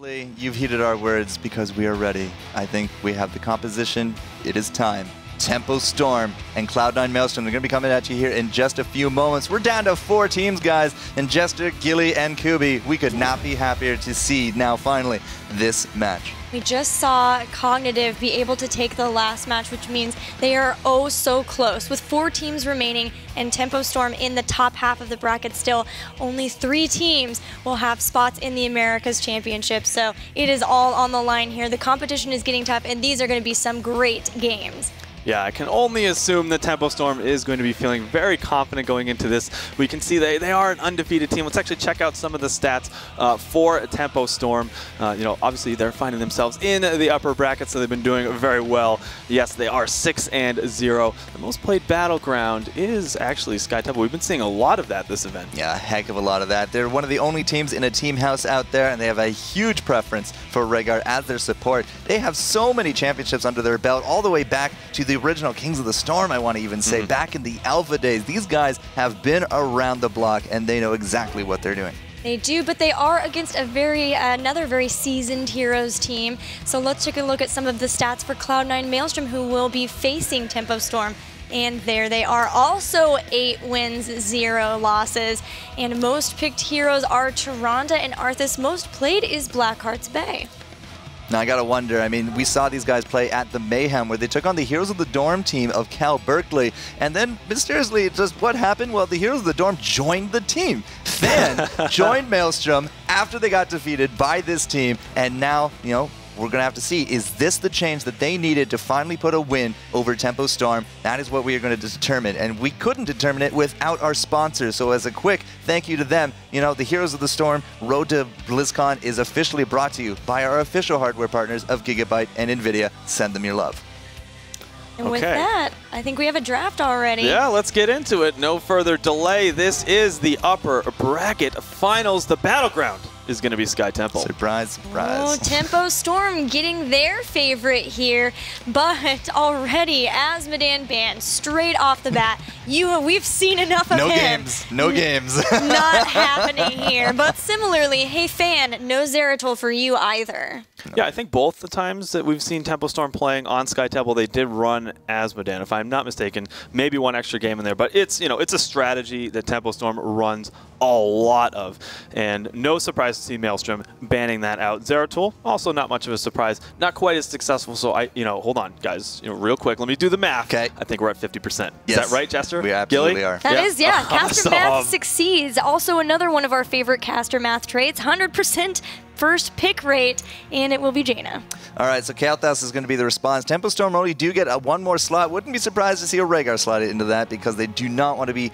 You've heeded our words because we are ready. I think we have the composition. It is time. Tempo Storm and Cloud9 Maelstrom. They're going to be coming at you here in just a few moments. We're down to 4 teams, guys. And Jester, Gilly, and Kubi, we could not be happier to see now, finally, this match. We just saw Cognitive be able to take the last match, which means they are oh so close. With 4 teams remaining and Tempo Storm in the top half of the bracket still, only 3 teams will have spots in the Americas Championship. So it is all on the line here. The competition is getting tough, and these are going to be some great games. Yeah, I can only assume that Tempo Storm is going to be feeling very confident going into this. We can see they are an undefeated team. Let's actually check out some of the stats for Tempo Storm. You know, obviously they're finding themselves in the upper bracket, so they've been doing very well. Yes, they are 6-0. The most played battleground is actually Sky Temple. We've been seeing a lot of that this event. Yeah, a heck of a lot of that. They're one of the only teams in a team house out there, and they have a huge preference for Rhaegar as their support. They have so many championships under their belt, all the way back to the original Kings of the Storm, I want to even say, back in the alpha days. These guys have been around the block, and they know exactly what they're doing. They do, but they are against a another very seasoned Heroes team. So let's take a look at some of the stats for Cloud9 Maelstrom, who will be facing Tempo Storm. And there they are, also 8 wins, 0 losses. And most picked heroes are Tyrande and Arthas. Most played is Blackheart's Bay. Now, I gotta wonder, I mean, we saw these guys play at the Mayhem, where they took on the Heroes of the Dorm team of Cal Berkeley, and then, mysteriously, just what happened? Well, the Heroes of the Dorm joined the team. Fan joined Maelstrom after they got defeated by this team, and now, you know, we're going to have to see, is this the change that they needed to finally put a win over Tempo Storm? That is what we are going to determine, and we couldn't determine it without our sponsors. So as a quick thank you to them, you know, the Heroes of the Storm Road to BlizzCon is officially brought to you by our official hardware partners of Gigabyte and NVIDIA. Send them your love. And with that, I think we have a draft already. Yeah, let's get into it. No further delay. This is the upper bracket finals. The battleground is going to be Sky Temple. Surprise, surprise. Oh, Tempo Storm getting their favorite here, but already Azmodan banned straight off the bat. We've seen enough of him. No games. Not happening here. But similarly, hey Fan, no Zeratul for you either. Yeah, I think both the times that we've seen Tempo Storm playing on Sky Temple, they did run Azmodan, if I'm not mistaken. Maybe one extra game in there, but it's, you know, it's a strategy that Tempo Storm runs a lot of, and no surprise to see Maelstrom banning that out. Zeratul, also not much of a surprise, not quite as successful. So hold on, guys, real quick, let me do the math. Okay. I think we're at 50%. Is that right, Jester? We absolutely Gilly? are. That is, yeah. Caster Awesome. math succeeds. Also another one of our favorite caster math traits, 100% first pick rate, and it will be Jaina. All right, so Kaeyoh is going to be the response. Tempo Storm only do get one more slot. Wouldn't be surprised to see a Rhaegar slotted into that, because they do not want to be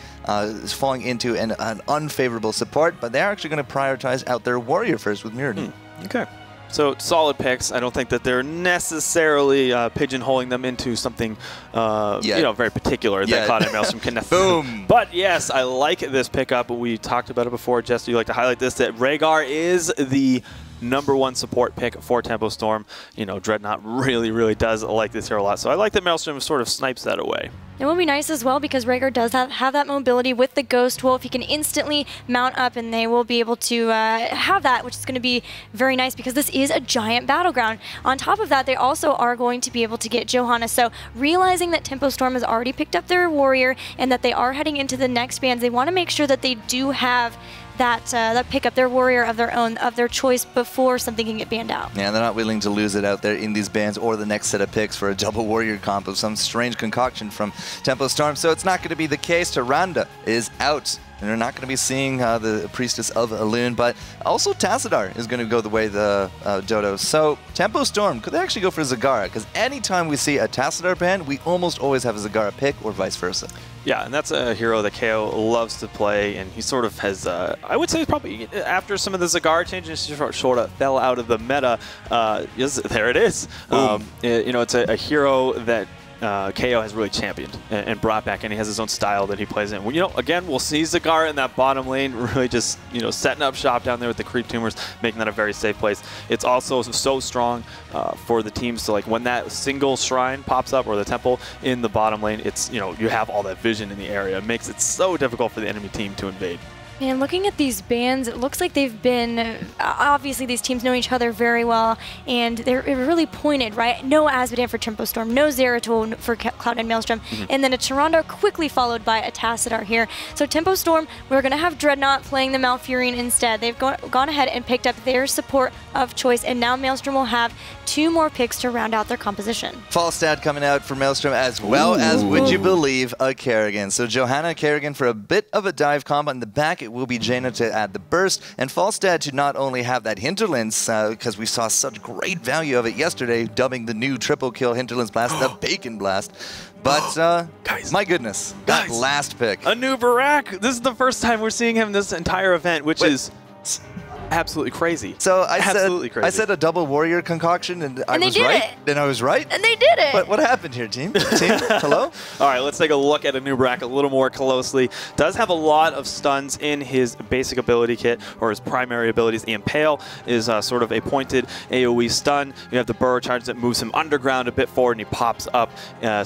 falling into an unfavorable support, but they're actually going to prioritize out their warrior first with Mirrodin. Okay. So solid picks. I don't think that they're necessarily pigeonholing them into something very particular that Cloud9 Maelstorm can Boom. But yes, I like this pickup. We talked about it before. Jester, you like to highlight this, that Rhaegar is the #1 support pick for Tempo Storm. You know, Dreadnaught really does like this hero a lot. So I like that Maelstrom sort of snipes that away. It will be nice as well, because Rhaegar does have that mobility with the Ghost Wolf. He can instantly mount up, and they will be able to have that, which is going to be very nice, because this is a giant battleground. On top of that, they also are going to be able to get Johanna. So realizing that Tempo Storm has already picked up their warrior and that they are heading into the next bans, they want to make sure that they do have that pick up their warrior of their own, of their choice, before something can get banned out. Yeah, they're not willing to lose it out there in these bans or the next set of picks for a double warrior comp of some strange concoction from Tempo Storm. So it's not going to be the case. Tyrande is out, and they're not going to be seeing the Priestess of Elune, but also Tassadar is going to go the way of the Dodo. So Tempo Storm, could they actually go for Zagara? Because anytime we see a Tassadar ban, we almost always have a Zagara pick, or vice versa. Yeah, and that's a hero that Kaeyoh loves to play, and he sort of has, I would say probably after some of the Zagara changes, he sort of fell out of the meta. There it is. It's a hero that Kaeyoh has really championed and brought back, and he has his own style that he plays in. Again, we'll see Zagara in that bottom lane, really just, setting up shop down there with the creep tumors, making that a very safe place. It's also so strong for the teams to, like, when that single shrine pops up, or the temple in the bottom lane, it's, you have all that vision in the area. It makes it so difficult for the enemy team to invade. Man, looking at these bans, it looks like they've been, obviously these teams know each other very well, and they're really pointed, right? No Azmodan for Tempo Storm, no Zeratul for Cloud9 Maelstrom, and then a Tyrande quickly followed by a Tassadar here. So Tempo Storm, we're going to have Dreadnaught playing the Malfurion instead. They've gone ahead and picked up their support of choice, and now Maelstrom will have 2 more picks to round out their composition. Falstad coming out for Maelstrom, as well as, would you believe, a Kerrigan. So Johanna Kerrigan for a bit of a dive combo in the back. It will be Jaina to add the burst, and Falstad to not only have that Hinterlands, because we saw such great value of it yesterday, dubbing the new triple kill Hinterlands Blast the Bacon Blast. But, guys, my goodness, that last pick. A new Barak! This is the first time we're seeing him this entire event, which is absolutely crazy. So I said a double warrior concoction, and I was right. And I was right. And they did it. But what happened here, team? Hello? All right, let's take a look at a new Barak a little more closely. Does have a lot of stuns in his basic ability kit, or his primary abilities. The Impale is sort of a pointed AoE stun. You have the Burrow Charge that moves him underground a bit forward, and he pops up,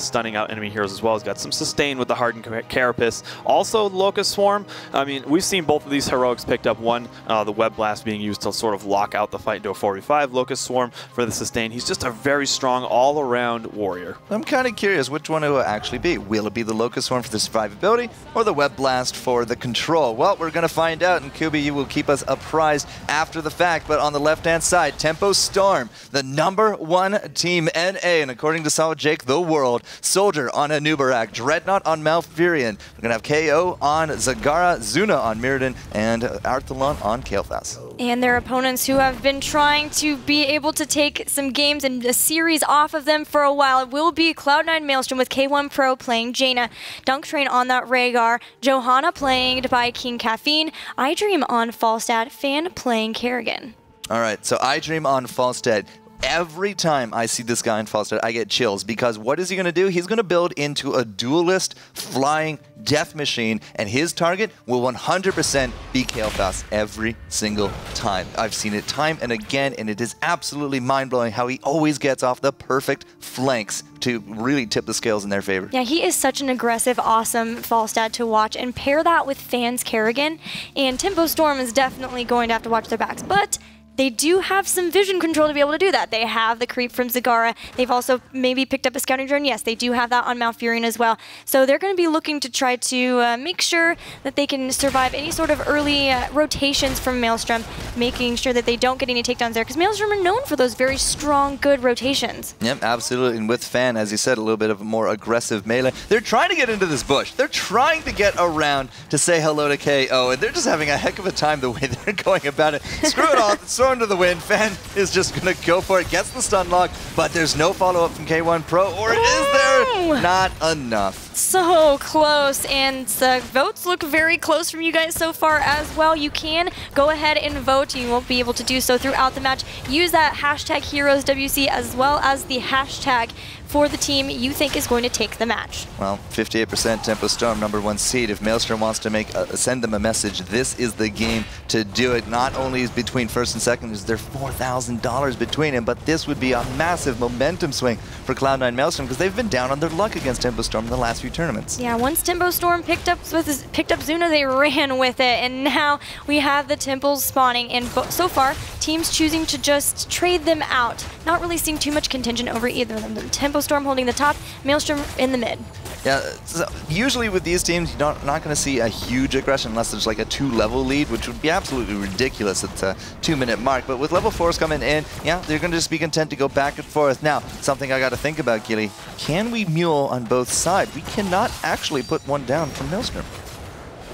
stunning out enemy heroes as well. He's got some sustain with the Hardened Carapace. Also, Locust Swarm. I mean, we've seen both of these heroics picked up. One, the Web Blast being used to sort of lock out the fight into a 4v5. Locust Swarm for the sustain. He's just a very strong all-around warrior. I'm kind of curious which one it will actually be. Will it be the Locust Swarm for the survivability or the Web Blast for the control? Well, we're going to find out, and Kubi, you will keep us apprised after the fact. But on the left-hand side, Tempo Storm, the #1 team NA, and according to Solid Jake, the world. Soldier on Anubarak, Dreadnaught on Malfurion. We're going to have Kaeyoh on Zagara, Zuna on Mirrodin, and Arthelon on Kael'thas. And their opponents who have been trying to be able to take some games and a series off of them for a while. It will be Cloud9 Maelstrom with K1 Pro playing Jaina, DunkTrain on that Rhaegar, Johanna playing by KingCaffeine, iDream on Falstad, Fan playing Kerrigan. All right, so iDream on Falstad. Every time I see this guy in Falstad, I get chills, because what is he going to do? He's going to build into a duelist flying death machine, and his target will 100% be Kael'thas every single time. I've seen it time and again, and it is absolutely mind-blowing how he always gets off the perfect flanks to really tip the scales in their favor. Yeah, he is such an aggressive, awesome Falstad to watch, and pair that with Fan's Kerrigan, and Tempo Storm is definitely going to have to watch their backs, but they do have some vision control to be able to do that. They have the creep from Zagara. They've also maybe picked up a scouting drone. Yes, they do have that on Malfurion as well. So they're going to be looking to try to make sure that they can survive any sort of early rotations from Maelstrom, making sure that they don't get any takedowns there, because Maelstrom are known for those very strong, good rotations. Yep, absolutely. And with Fan, as you said, a little bit of a more aggressive melee. They're trying to get into this bush. They're trying to get around to say hello to KO, and they're just having a heck of a time the way they're going about it. Screw it all. Throw into the wind. Fan is just going to go for it. Gets the stun lock, but there's no follow-up from K1 Pro, or is there? Not enough. So close, and the votes look very close from you guys so far as well. You can go ahead and vote. You won't be able to do so throughout the match. Use that hashtag HeroesWC as well as the hashtag for the team you think is going to take the match. Well, 58% Tempo Storm, #1 seed. If Maelstrom wants to send them a message, this is the game to do it. Not only is between first and second, is there $4,000 between them, but this would be a massive momentum swing for Cloud9 Maelstrom, because they've been down on their luck against Tempo Storm in the last few tournaments. Yeah, once Tempo Storm picked up Zuna, they ran with it, and now we have the temples spawning, and so far, teams choosing to just trade them out. Not really seeing too much contingent over either of them. The Tempo Storm holding the top, Maelstrom in the mid. Yeah, so usually with these teams, you're not going to see a huge aggression unless there's like a 2-level lead, which would be absolutely ridiculous at the 2-minute mark. But with level 4s coming in, yeah, they're going to just be content to go back and forth. Now, something I got to think about, Gilly, can we mule on both sides? We cannot actually put one down from Maelstrom.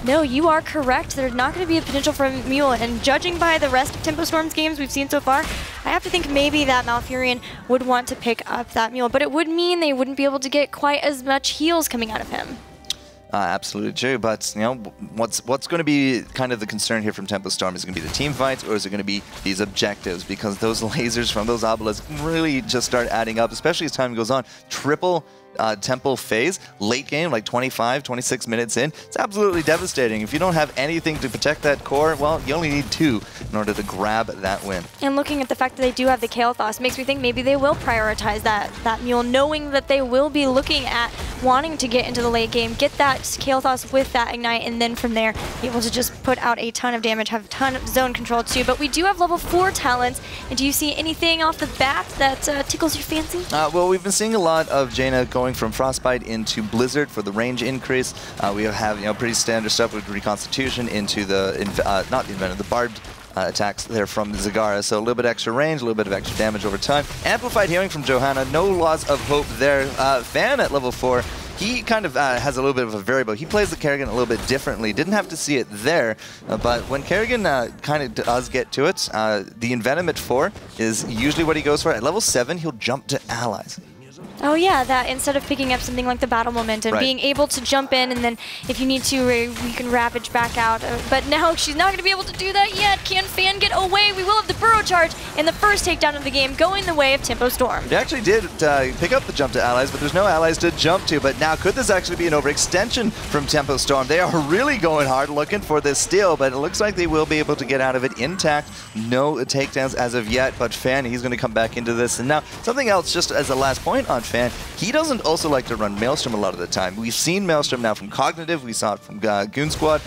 No, you are correct. There's not going to be a potential for Mule, and judging by the rest of Tempo Storm's games we've seen so far, I have to think maybe that Malfurion would want to pick up that Mule, but it would mean they wouldn't be able to get quite as much heals coming out of him. Absolutely true, but you know what's going to be kind of the concern here from Tempo Storm? Is it going to be the team fights, or is it going to be these objectives? Because those lasers from those obelisks really just start adding up, especially as time goes on. Triple tempo phase, late game, like 25, 26 minutes in, it's absolutely devastating. If you don't have anything to protect that core, well, you only need 2 in order to grab that win. And looking at the fact that they do have the Kael'thas makes me think maybe they will prioritize that Mule, knowing that they will be looking at wanting to get into the late game, get that Kaeyoh with that Ignite, and then from there, be able to just put out a ton of damage, have a ton of zone control too. But we do have level 4 talents, and do you see anything off the bat that tickles your fancy? Well, we've been seeing a lot of Jaina going from Frostbite into Blizzard for the range increase. We have pretty standard stuff with Reconstitution into the, not the Inventor, the Barbed attacks there from Zagara. So a little bit extra range, a little bit of extra damage over time. Amplified Healing from Johanna, no loss of hope there. Fan at level 4. He kind of has a little bit of a variable. He plays the Kerrigan a little bit differently. Didn't have to see it there, but when Kerrigan kind of does get to it, the Envenom at 4 is usually what he goes for. At level 7, he'll jump to allies. Oh yeah, that instead of picking up something like the Battle Momentum, being able to jump in, and then if you need to, you can Ravage back out. But now she's not going to be able to do that yet. Can Fan get away? We will have the Burrow Charge and the first takedown of the game going the way of Tempo Storm. They actually did pick up the jump to allies, but there's no allies to jump to. But now could this actually be an overextension from Tempo Storm? They are really going hard looking for this steal, but it looks like they will be able to get out of it intact. No takedowns as of yet, but Fan, he's going to come back into this. And now something else, just as a last point on Fan, he doesn't also like to run Maelstrom a lot of the time. We've seen Maelstrom now from Cognitive, we saw it from Goon Squad,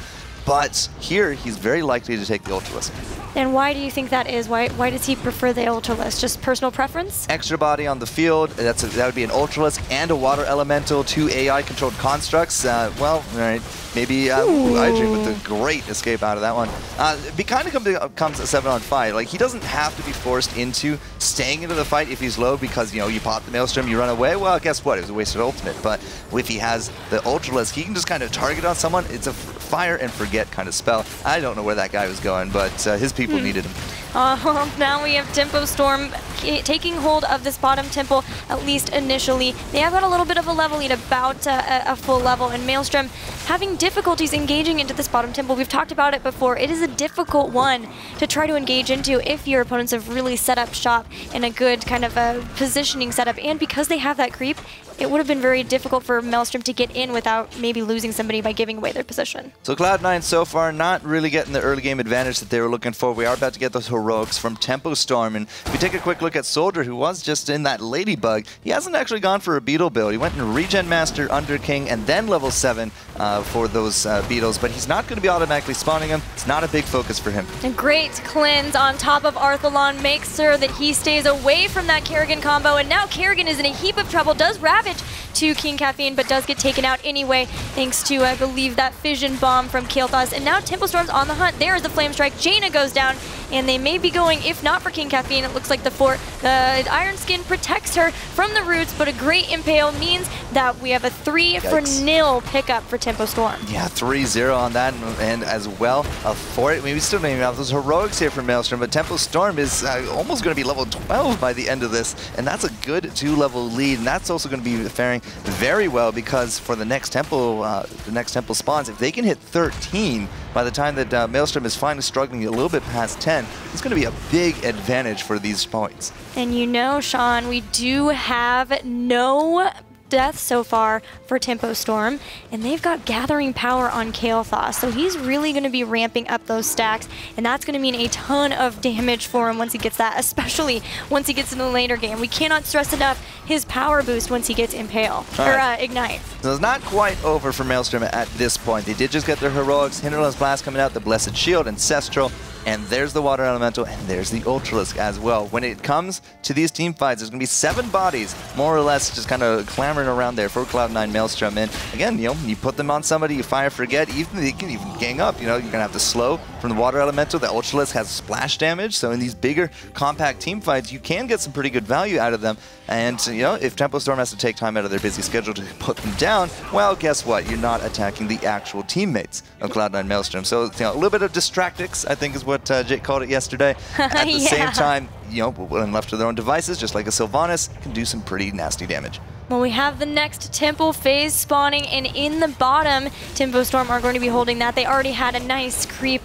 but here he's very likely to take the Ultralisk. And why do you think that is? Why does he prefer the Ultralisk? Just personal preference? Extra body on the field, that would be an Ultralisk and a Water Elemental, 2 AI-controlled constructs. Well, all right, maybe iDream with a great escape out of that one. It kind of comes at 7 on 5. Like, he doesn't have to be forced into staying into the fight if he's low because, you pop the Maelstrom, you run away. Well, guess what? It was a wasted ultimate. But if he has the Ultralisk, he can just kind of target on someone. It's a fire and forget kind of spell. I don't know where that guy was going, but his people needed him. Now we have Tempo Storm taking hold of this bottom temple, at least initially. They have got a little bit of a level lead, about a full level, and Maelstrom having difficulties engaging into this bottom temple. We've talked about it before. It is a difficult one to try to engage into if your opponents have really set up shop in a good kind of a positioning setup, and because they have that creep, it would have been very difficult for Maelstrom to get in without maybe losing somebody by giving away their position. So Cloud9 so far not really getting the early game advantage that they were looking for. We are about to get those heroics from Tempo Storm, and if we take a quick look at Soldier, who was just in that Ladybug, he hasn't actually gone for a Beetle build. He went in Regen Master, Under King, and then level 7 for those Beetles, but he's not going to be automatically spawning them. It's not a big focus for him. A great cleanse on top of Arthelon makes sure that he stays away from that Kerrigan combo, and now Kerrigan is in a heap of trouble, does Ravage to KingCaffeine, but does get taken out anyway, thanks to, I believe, that Fission Bomb from Kaeyoh. And now Tempo Storm's on the hunt. There is the Flame Strike. Jaina goes down, and they may be going, if not for KingCaffeine, it looks like the Iron Skin protects her from the roots, but a great Impale means that we have a 3-0 pickup for Tempo Storm. Yeah, 3-0 on that, and as well for it. I mean, we still don't even have those heroics here from Maelstrom, but Tempo Storm is almost going to be level 12 by the end of this, and that's a good 2-level lead, and that's also going to be faring very well because for the next temple spawns, if they can hit 13 by the time that Maelstrom is finally struggling a little bit past 10, it's going to be a big advantage for these points. And Sean, we do have no death so far for Tempo Storm, and they've got Gathering Power on Kaeyoh, so he's really going to be ramping up those stacks, and that's going to mean a ton of damage for him once he gets that, especially once he gets in the later game. We cannot stress enough his power boost once he gets Impale, or Ignite. So it's not quite over for Maelstrom at this point. They did just get their heroics, Hinterland's Blast coming out, the Blessed Shield, Ancestral, and there's the Water Elemental, and there's the Ultralisk as well. When it comes to these team fights, there's going to be 7 bodies, more or less, just kind of clamoring around there for Cloud9 Maelstrom. And again, you put them on somebody, you fire forget, even they can even gang up. You're going to have to slow from the Water Elemental. The Ultralisk has splash damage, so in these bigger, compact team fights, you can get some pretty good value out of them. And, if Tempo Storm has to take time out of their busy schedule to put them down, well, guess what? You're not attacking the actual teammates of Cloud9 Maelstrom. So, a little bit of distractics, I think, is what Jake called it yesterday. At the same time, when left to their own devices, just like a Sylvanas, can do some pretty nasty damage. Well, we have the next Temple phase spawning, and in the bottom, Tempo Storm are going to be holding that. They already had a nice creep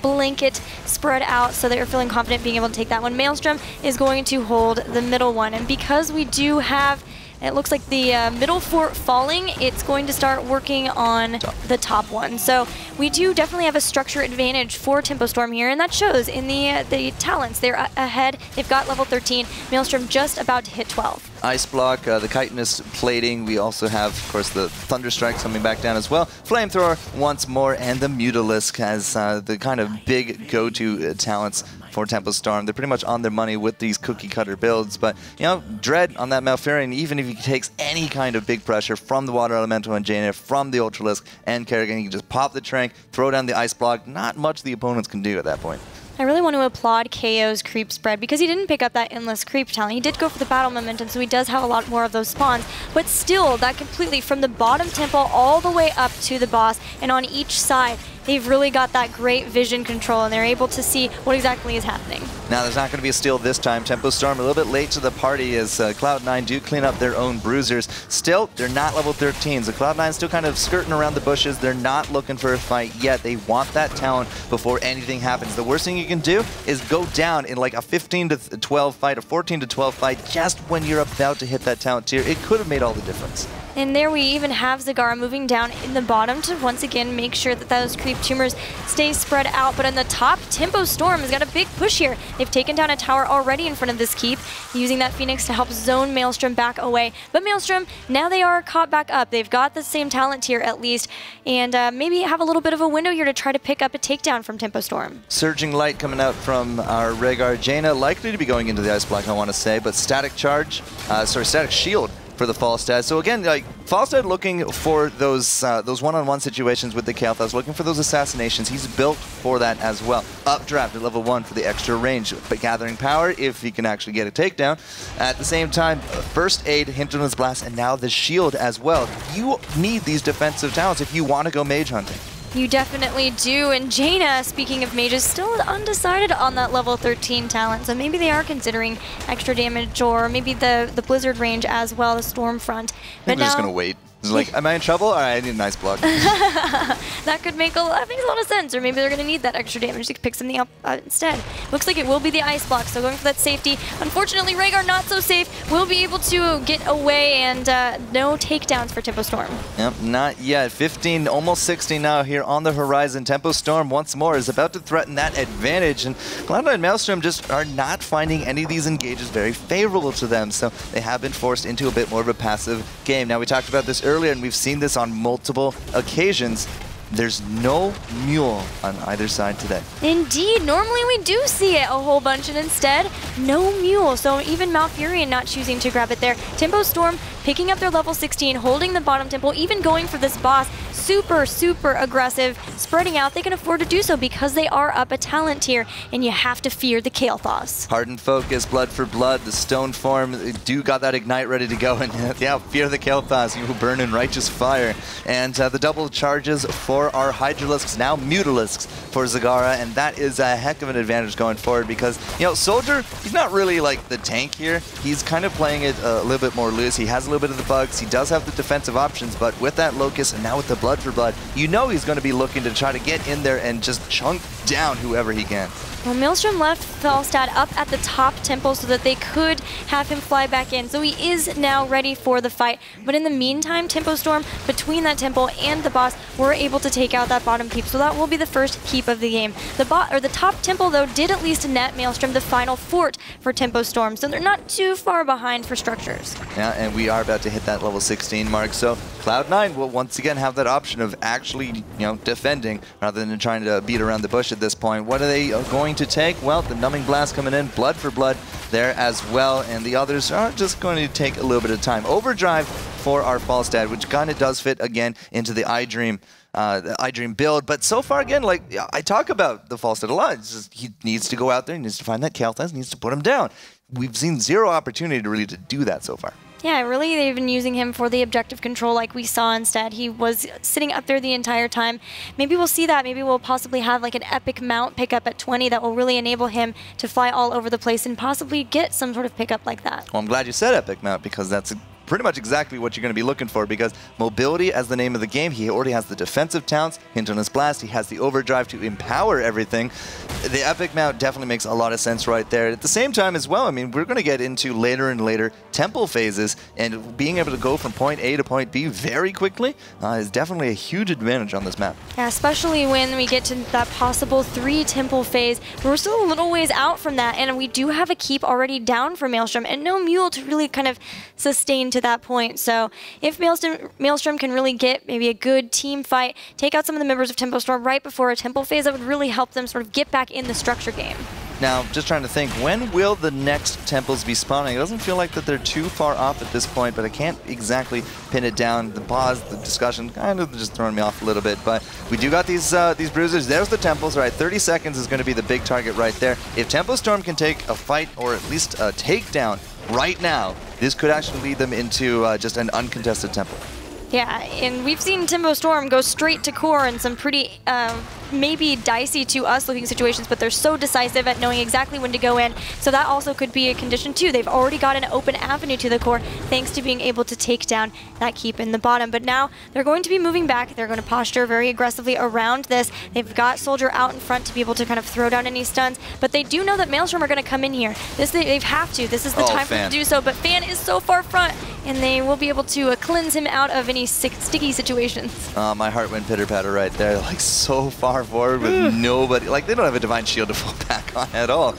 blanket spread out, so they are feeling confident being able to take that one. Maelstrom is going to hold the middle one, and because we do have, it looks like the middle fort falling, it's going to start working on the top one. So we do definitely have a structure advantage for Tempo Storm here, and that shows in the talents. They're ahead. They've got level 13. Maelstrom just about to hit 12. Ice Block, the chitinous plating. We also have, of course, the Thunder Strike coming back down as well. Flamethrower once more, and the Mutalisk as the kind of big go-to talents for Tempo Storm. They're pretty much on their money with these cookie-cutter builds, but, you know, Dread on that Malfurion, even if he takes any kind of big pressure from the Water Elemental and Jaina, from the Ultralisk and Kerrigan, he can just pop the Trank, throw down the Ice Block. Not much the opponents can do at that point. I really want to applaud Kaeyoh's creep spread because he didn't pick up that endless creep talent. He did go for the battle momentum, so he does have a lot more of those spawns. But still, that completely, from the bottom temple all the way up to the boss, and on each side, they've really got that great vision control, and they're able to see what exactly is happening. Now, there's not going to be a steal this time. Tempo Storm a little bit late to the party as Cloud9 do clean up their own bruisers. Still, they're not level 13, so Cloud9 still kind of skirting around the bushes. They're not looking for a fight yet. They want that talent before anything happens. The worst thing you can do is go down in like a 15 to 12 fight, a 14 to 12 fight, just when you're about to hit that talent tier. It could have made all the difference. And there we even have Zagara moving down in the bottom to once again make sure that those creep tumors stay spread out. But in the top, Tempo Storm has got a big push here. They've taken down a tower already in front of this keep, using that Phoenix to help zone Maelstrom back away. But Maelstrom, now they are caught back up. They've got the same talent tier at least, and maybe have a little bit of a window here to try to pick up a takedown from Tempo Storm. Surging Light coming out from our Rhaegar Jaina, likely to be going into the Ice Block, I want to say, but Static Charge, Static Shield for the Falstad. So again, like Falstad looking for those one-on-one situations with the Kael'thas, looking for those assassinations. He's built for that as well. Updraft at level 1 for the extra range, but gathering power if he can actually get a takedown. At the same time, first aid, Hinterland's Blast, and now the shield as well. You need these defensive talents if you want to go mage hunting. You definitely do, and Jaina, speaking of mages, still undecided on that level 13 talent, so maybe they are considering extra damage or maybe the Blizzard range as well, the Storm front. But they're just going to wait. It's like, am I in trouble? All right, I need a nice block. That could make that makes a lot of sense, or maybe they're going to need that extra damage to pick something up instead. Looks like it will be the Ice Block, so going for that safety. Unfortunately, Rhaegar not so safe, will be able to get away, and no takedowns for Tempo Storm. Yep, not yet. 15, almost 16 now here on the horizon. Tempo Storm once more is about to threaten that advantage, and Cloud9 Maelstrom just are not finding any of these engages very favorable to them, so they have been forced into a bit more of a passive game. Now, we talked about this earlier, and we've seen this on multiple occasions. There's no mule on either side today. Indeed, normally we do see it a whole bunch, and instead, no mule. So even Malfurion not choosing to grab it there. Tempo Storm picking up their level 16, holding the bottom temple, even going for this boss. Super, super aggressive, spreading out. They can afford to do so because they are up a talent tier, and you have to fear the Kael'thas. Hardened Focus, Blood for Blood, the Stone Form, do got that Ignite ready to go, and yeah, fear the Kael'thas, you will burn in righteous fire. And the double charges for our Hydralisks, now Mutalisks for Zagara, and that is a heck of an advantage going forward because, you know, Soldier, he's not really like the tank here. He's kind of playing it a little bit more loose. He has a little bit of the bugs. He does have the defensive options, but with that Locust and now with the Blood for Blood, you know he's going to be looking to try to get in there and just chunk down whoever he can. Well, Maelstrom left Falstad up at the top temple so that they could have him fly back in. So he is now ready for the fight. But in the meantime, Tempo Storm, between that temple and the boss, were able to take out that bottom keep. So that will be the first keep of the game. The top temple, though, did at least net Maelstrom the final fort for Tempo Storm. So they're not too far behind for structures. Yeah, and we are about to hit that level 16 mark. So Cloud9 will once again have that option of actually, you know, defending rather than trying to beat around the bush at this point. What are they going to take? Well, the Numbing Blast coming in, Blood for Blood there as well, and the others are just going to take a little bit of time. Overdrive for our Falstad, which kind of does fit again into the iDream build, but so far again, like I talk about the Falstad a lot, it's just, he needs to go out there, he needs to find that Kael'thas, needs to put him down. We've seen zero opportunity to really do that so far. Yeah, really, they've been using him for the objective control like we saw instead. He was sitting up there the entire time. Maybe we'll see that. Maybe we'll possibly have like an epic mount pickup at 20 that will really enable him to fly all over the place and possibly get some sort of pickup like that. Well, I'm glad you said epic mount because that's pretty much exactly what you're going to be looking for, because mobility as the name of the game, he already has the defensive talents, hint on his blast, he has the overdrive to empower everything. The epic mount definitely makes a lot of sense right there. At the same time as well, I mean, we're going to get into later and later temple phases, and being able to go from point A to point B very quickly is definitely a huge advantage on this map. Yeah, especially when we get to that possible 3 temple phase. We're still a little ways out from that, and we do have a keep already down for Maelstrom, and no mule to really kind of sustain to that point. So if Maelstrom can really get maybe a good team fight, take out some of the members of Tempo Storm right before a temple phase, that would really help them sort of get back in the structure game. Now, just trying to think, when will the next temples be spawning? It doesn't feel like that they're too far off at this point, but I can't exactly pin it down. The pause, the discussion, kind of just throwing me off a little bit. But we do got these bruisers. There's the temples, right? 30 seconds is going to be the big target right there. If Tempo Storm can take a fight, or at least a takedown right now, this could actually lead them into just an uncontested temple. Yeah, and we've seen Tempo Storm go straight to core in some pretty maybe dicey to us looking situations, but they're so decisive at knowing exactly when to go in. So that also could be a condition too. They've already got an open avenue to the core thanks to being able to take down that keep in the bottom. But now they're going to be moving back. They're going to posture very aggressively around this. They've got Soldier out in front to be able to kind of throw down any stuns, but they do know that Maelstrom are going to come in here. They have to. This is the time for them to do so, but Fan is so far front, and they will be able to cleanse him out of any sticky situations. My heart went pitter-patter right there, like so far forward with nobody. Like, they don't have a Divine Shield to fall back on at all.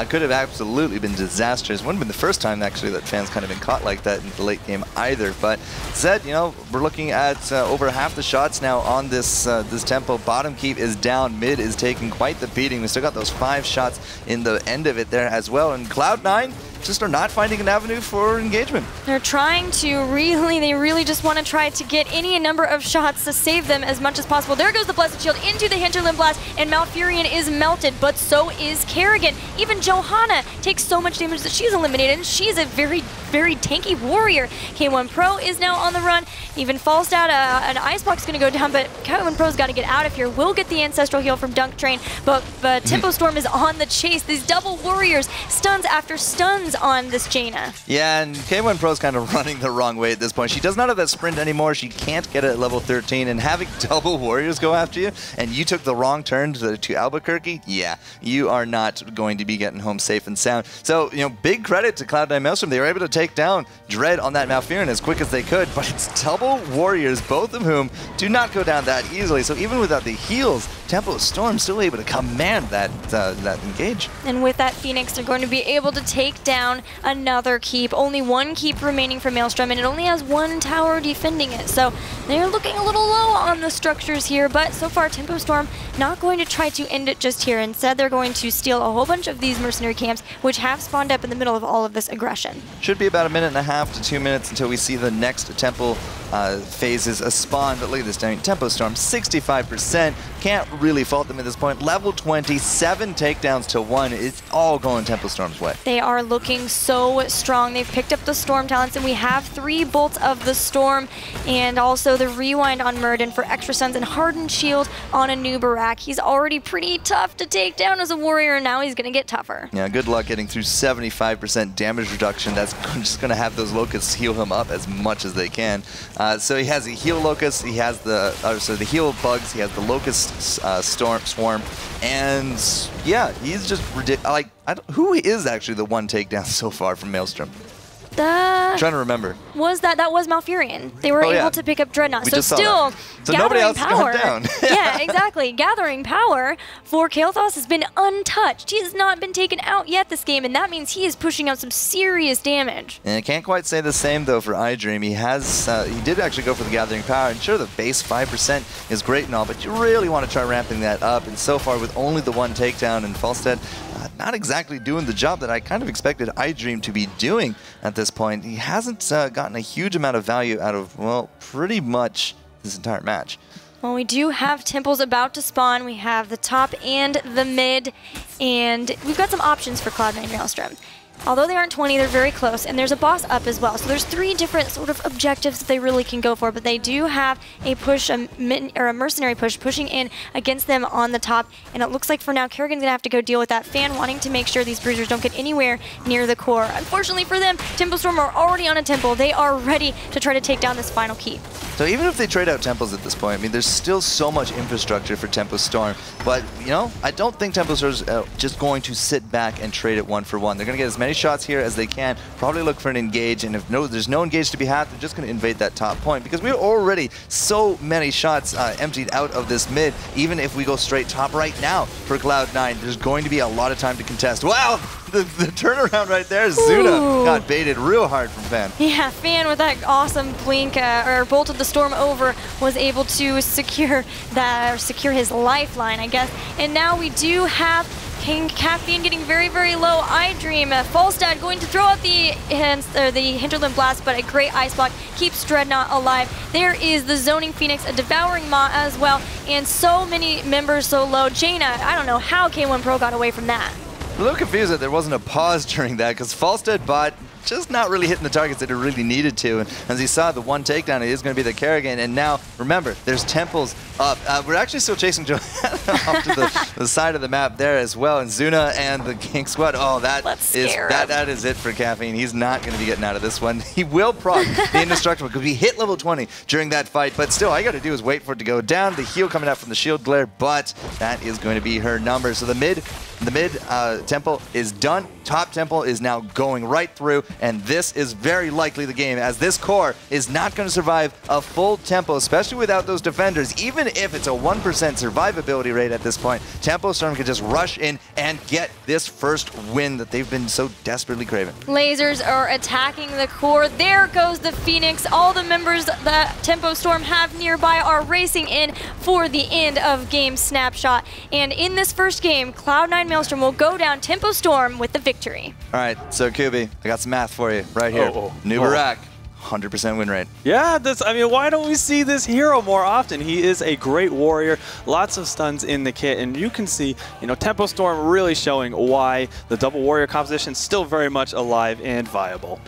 Could have absolutely been disastrous. Wouldn't have been the first time, actually, that Fan's kind of been caught like that in the late game either. But Zed, you know, we're looking at over half the shots now on this this tempo. Bottom keep is down. Mid is taking quite the beating. We still got those 5 shots in the end of it there as well. And Cloud9 just are not finding an avenue for engagement. They're trying to they really just want to try to get any number of shots to save them as much as possible. There goes the Blessed Shield into the Hinterland Blast, and Malfurion is melted, but so is Kerrigan. Even Johanna takes so much damage that she's eliminated, and she's a very, very tanky warrior. Keiwan Pro is now on the run. Even Falstad, an Icebox is going to go down, but Keiwan Pro's got to get out of here. Will get the Ancestral Heal from DunkTrain, but Tempo Storm is on the chase. These double warriors, stuns after stuns on this Jaina. Yeah, and K1 Pro's kind of running the wrong way at this point. She does not have that sprint anymore. She can't get it at level 13, and having double warriors go after you, and you took the wrong turn to Albuquerque, yeah, you are not going to be getting home safe and sound. So, you know, big credit to Cloud9 Maelstrom. They were able to take down Dread on that Malfurion as quick as they could, but it's double warriors, both of whom do not go down that easily. So even without the heals, Tempo Storm still able to command that engage. And with that Phoenix, they're going to be able to take down another keep. Only 1 keep remaining for Maelstrom, and it only has 1 tower defending it. So they're looking a little low on the structures here, but so far Tempo Storm not going to try to end it just here. Instead, they're going to steal a whole bunch of these mercenary camps, which have spawned up in the middle of all of this aggression. Should be about 1.5 to 2 minutes until we see the next temple phases spawn, but look at this Tempo Storm, 65%. Can't really fault them at this point. Level 20, 7 takedowns to 1. It's all going Tempo Storm's way. They are looking so strong. They've picked up the Storm talents, and we have 3 bolts of the Storm, and also the Rewind on Murden for extra stuns, and Hardened Shield on a new Barak. He's already pretty tough to take down as a warrior, and now he's going to get tougher. Yeah, good luck getting through 75% damage reduction. That's just going to have those locusts heal him up as much as they can. So he has the heal locust, he has the heal bugs, he has the locust swarm, and yeah, he's just ridiculous. Like, who is actually the 1 takedown so far from Maelstrom? I'm trying to remember. That was Malfurion. They were able to pick up Dreadnaught. So still nobody else power. Down. Yeah, exactly. Gathering power for Kael'thas has been untouched. He has not been taken out yet this game, and that means he is pushing out some serious damage. And I can't quite say the same though for iDream. He did actually go for the Gathering Power, and sure, the base 5% is great and all, but you really want to try ramping that up. And so far, with only the 1 takedown, and Falstad not exactly doing the job that I kind of expected iDream to be doing at this point. He hasn't gotten a huge amount of value out of, well, pretty much this entire match. Well, we do have temples about to spawn. We have the top and the mid, and we've got some options for Cloud9 Maelstrom. although they aren't 20, they're very close, and there's a boss up as well. So there's 3 different sort of objectives that they really can go for, but they do have a push, a mercenary push, pushing in against them on the top, and it looks like for now, Kerrigan's gonna have to go deal with that. Fan wanting to make sure these bruisers don't get anywhere near the core. Unfortunately for them, Tempo Storm are already on a temple. They are ready to try to take down this final keep. So even if they trade out temples at this point, I mean, there's still so much infrastructure for Tempo Storm. But, you know, I don't think Tempo Storm's just going to sit back and trade it 1 for 1. They're going to get as many shots here as they can, probably look for an engage, and if there's no engage to be had, they're just going to invade that top point. Because we're already so many shots emptied out of this mid. Even if we go straight top right now for Cloud9, there's going to be a lot of time to contest. Wow! The turnaround right there, Zuna got baited real hard from Fan. Yeah, Fan with that awesome blink, or Bolt of the Storm over, was able to secure that, or secure his lifeline, I guess. And now we do have KingCaffeine getting very, very low. iDream, Falstad going to throw out the Hinterland Blast, but a great Ice Block keeps Dreadnaught alive. There is the Zoning Phoenix, a Devouring Maw as well, and so many members so low. Jaina, I don't know how K1 Pro got away from that. A little confused that there wasn't a pause during that, because Falstad bot just not really hitting the targets that it really needed to. And as you saw, the one takedown, it is going to be the Kerrigan. And now, remember, there's temples up. We're actually still chasing Joanna off to the side of the map there as well. And Zuna and the King Squad, oh, that is it for Caffeine. He's not going to be getting out of this one. He will proc the Indestructible because we hit level 20 during that fight. But still, all you got to do is wait for it to go down. The heal coming out from the shield glare, but that is going to be her number. So the mid temple is done. Top temple is now going right through, and this is very likely the game, as this core is not going to survive a full tempo, especially without those defenders. Even if it's a 1% survivability rate at this point, Tempo Storm could just rush in and get this first win that they've been so desperately craving. Lasers are attacking the core. There goes the Phoenix. All the members that Tempo Storm have nearby are racing in for the end of game snapshot. And in this first game, Cloud9 Maelstrom will go down Tempo Storm with the victory. All right, so Kubi, I got some math for you right here. New Barak, 100% win rate. Yeah, I mean, why don't we see this hero more often? He is a great warrior, lots of stuns in the kit, and you can see, you know, Tempo Storm really showing why the double warrior composition is still very much alive and viable.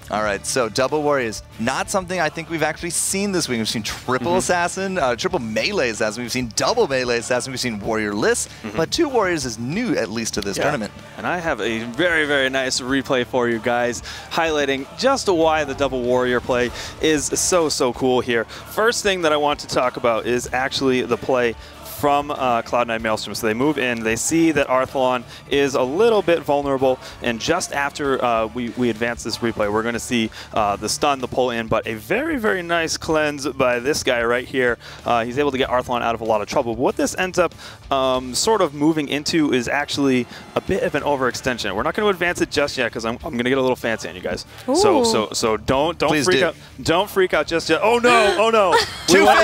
All right, so double warriors, not something I think we've actually seen this week. We've seen triple assassin, triple melee assassin. We've seen double melee assassin. We've seen warrior-less, but 2 warriors is new at least to this tournament. And I have a very, very nice replay for you guys, highlighting just why the double warrior play is so, so cool here. First thing that I want to talk about is actually the play from Cloud9 Maelstrom. So they move in, they see that Arthelon is a little bit vulnerable, and just after we advance this replay, we're going to see the stun, the pull in, but a very, very nice cleanse by this guy right here. He's able to get Arthelon out of a lot of trouble. But what this ends up sort of moving into is actually a bit of an overextension. We're not going to advance it just yet because I'm going to get a little fancy on you guys. So don't freak out. Don't freak out just yet. Oh no! Oh no!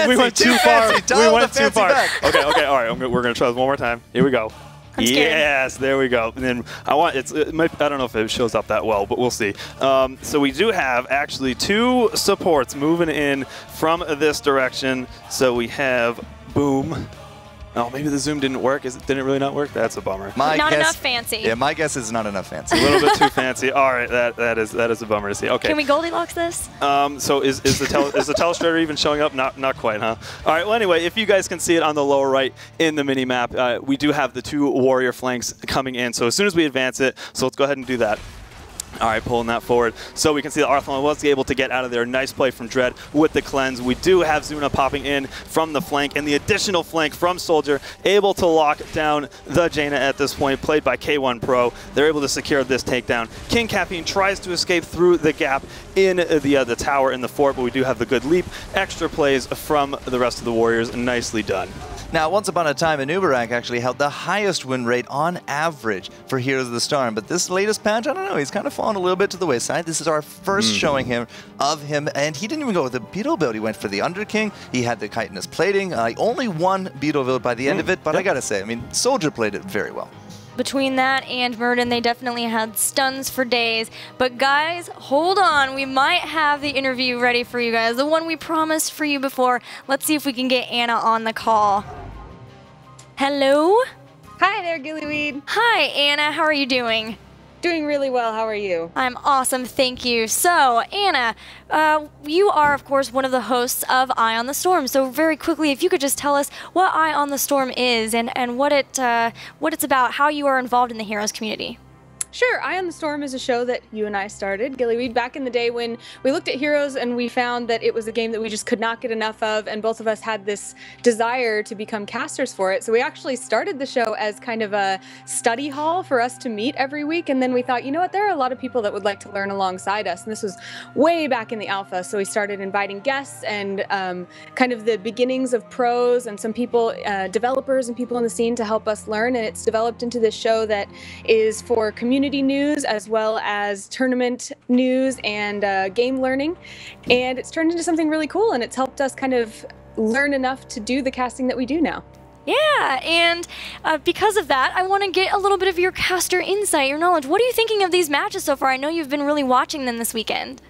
we went too far. We went too far. Okay, all right. We're gonna try this one more time. Here we go. I'm scared. Yes, there we go. And then I don't know if it shows up that well, but we'll see. So we do have actually 2 supports moving in from this direction. So we have Boom. Oh, maybe the zoom didn't work. Didn't it really not work? That's a bummer. Not enough fancy. Yeah, my guess is not enough fancy. A little bit too fancy. All right, that is a bummer to see. Okay. Can we Goldilocks this? So is the telestrator even showing up? Not quite, huh? All right. Well, anyway, if you guys can see it on the lower right in the mini map, we do have the 2 warrior flanks coming in. So as soon as we advance it, so let's go ahead and do that. All right, pulling that forward. So we can see that Arthelon was able to get out of there. Nice play from Dread with the cleanse. We do have Zuna popping in from the flank, and the additional flank from Soldier, able to lock down the Jaina at this point, played by K1 Pro. They're able to secure this takedown. KingCaffeine tries to escape through the gap in the tower in the fort, but we do have the good leap. Extra plays from the rest of the Warriors. Nicely done. Now, once upon a time, Anubarak actually held the highest win rate on average for Heroes of the Storm, but this latest patch, I don't know, he's kind of fallen a little bit to the wayside. This is our first showing of him, and he didn't even go with the Beetle build. He went for the Underking. He had the chitinous plating. Only 1 Beetle build by the end of it, but I gotta say, I mean, Soldier played it very well. Between that and Murden, they definitely had stuns for days. But guys, hold on. We might have the interview ready for you guys, the one we promised for you before. Let's see if we can get Anna on the call. Hello? Hi there, Gillyweed. Hi, Anna. How are you doing? Doing really well. How are you? I'm awesome, thank you. So, Anna, you are, of course, one of the hosts of Eye on the Storm. So very quickly, if you could just tell us what Eye on the Storm is and what it's about, how you are involved in the Heroes community. Sure. Eye on the Storm is a show that you and I started, Gillyweed, back in the day when we looked at Heroes and we found that it was a game that we just could not get enough of, and both of us had this desire to become casters for it. So we actually started the show as kind of a study hall for us to meet every week, and then we thought, you know what, there are a lot of people that would like to learn alongside us, and this was way back in the alpha, so we started inviting guests and kind of the beginnings of pros and some people, developers and people in the scene to help us learn, and it's developed into this show that is for community news as well as tournament news and game learning, and it's turned into something really cool, and it's helped us kind of learn enough to do the casting that we do now. Yeah, and because of that, I want to get a little bit of your caster insight, your knowledge. What are you thinking of these matches so far? I know you've been really watching them this weekend.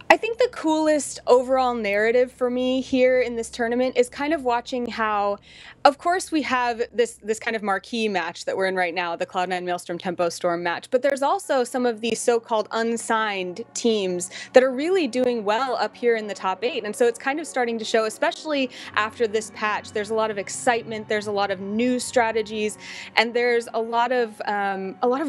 I think the coolest overall narrative for me here in this tournament is kind of watching how, of course, we have this kind of marquee match that we're in right now, the Cloud9 Maelstrom Tempo Storm match, but there's also some of these so-called unsigned teams that are really doing well up here in the top 8, and so it's kind of starting to show, especially after this patch. There's a lot of excitement, there's a lot of new strategies, and there's a lot of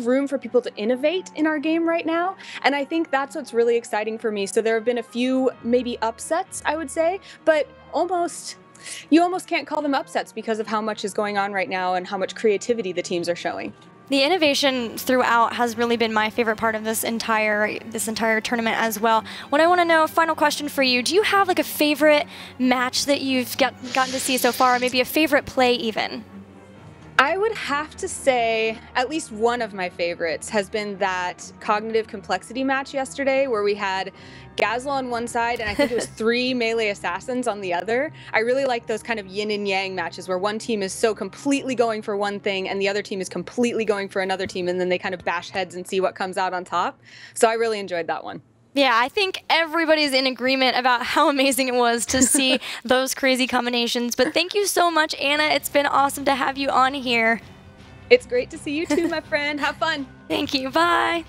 room for people to innovate in our game right now, and I think that's what's really exciting for me. So there have been a few maybe upsets, I would say, but you almost can't call them upsets because of how much is going on right now and how much creativity the teams are showing. The innovation throughout has really been my favorite part of this entire tournament as well. What I want to know, final question for you, do you have like a favorite match that you've gotten to see so far, or maybe a favorite play even? I would have to say at least one of my favorites has been that cognitive complexity match yesterday where we had Gazla on one side and I think it was 3 melee assassins on the other. I really like those kind of yin and yang matches where one team is so completely going for one thing and the other team is completely going for another team, and then they kind of bash heads and see what comes out on top. So I really enjoyed that one. Yeah, I think everybody's in agreement about how amazing it was to see those crazy combinations. But thank you so much, Anna. It's been awesome to have you on here. It's great to see you too, my friend. Have fun. Thank you. Bye.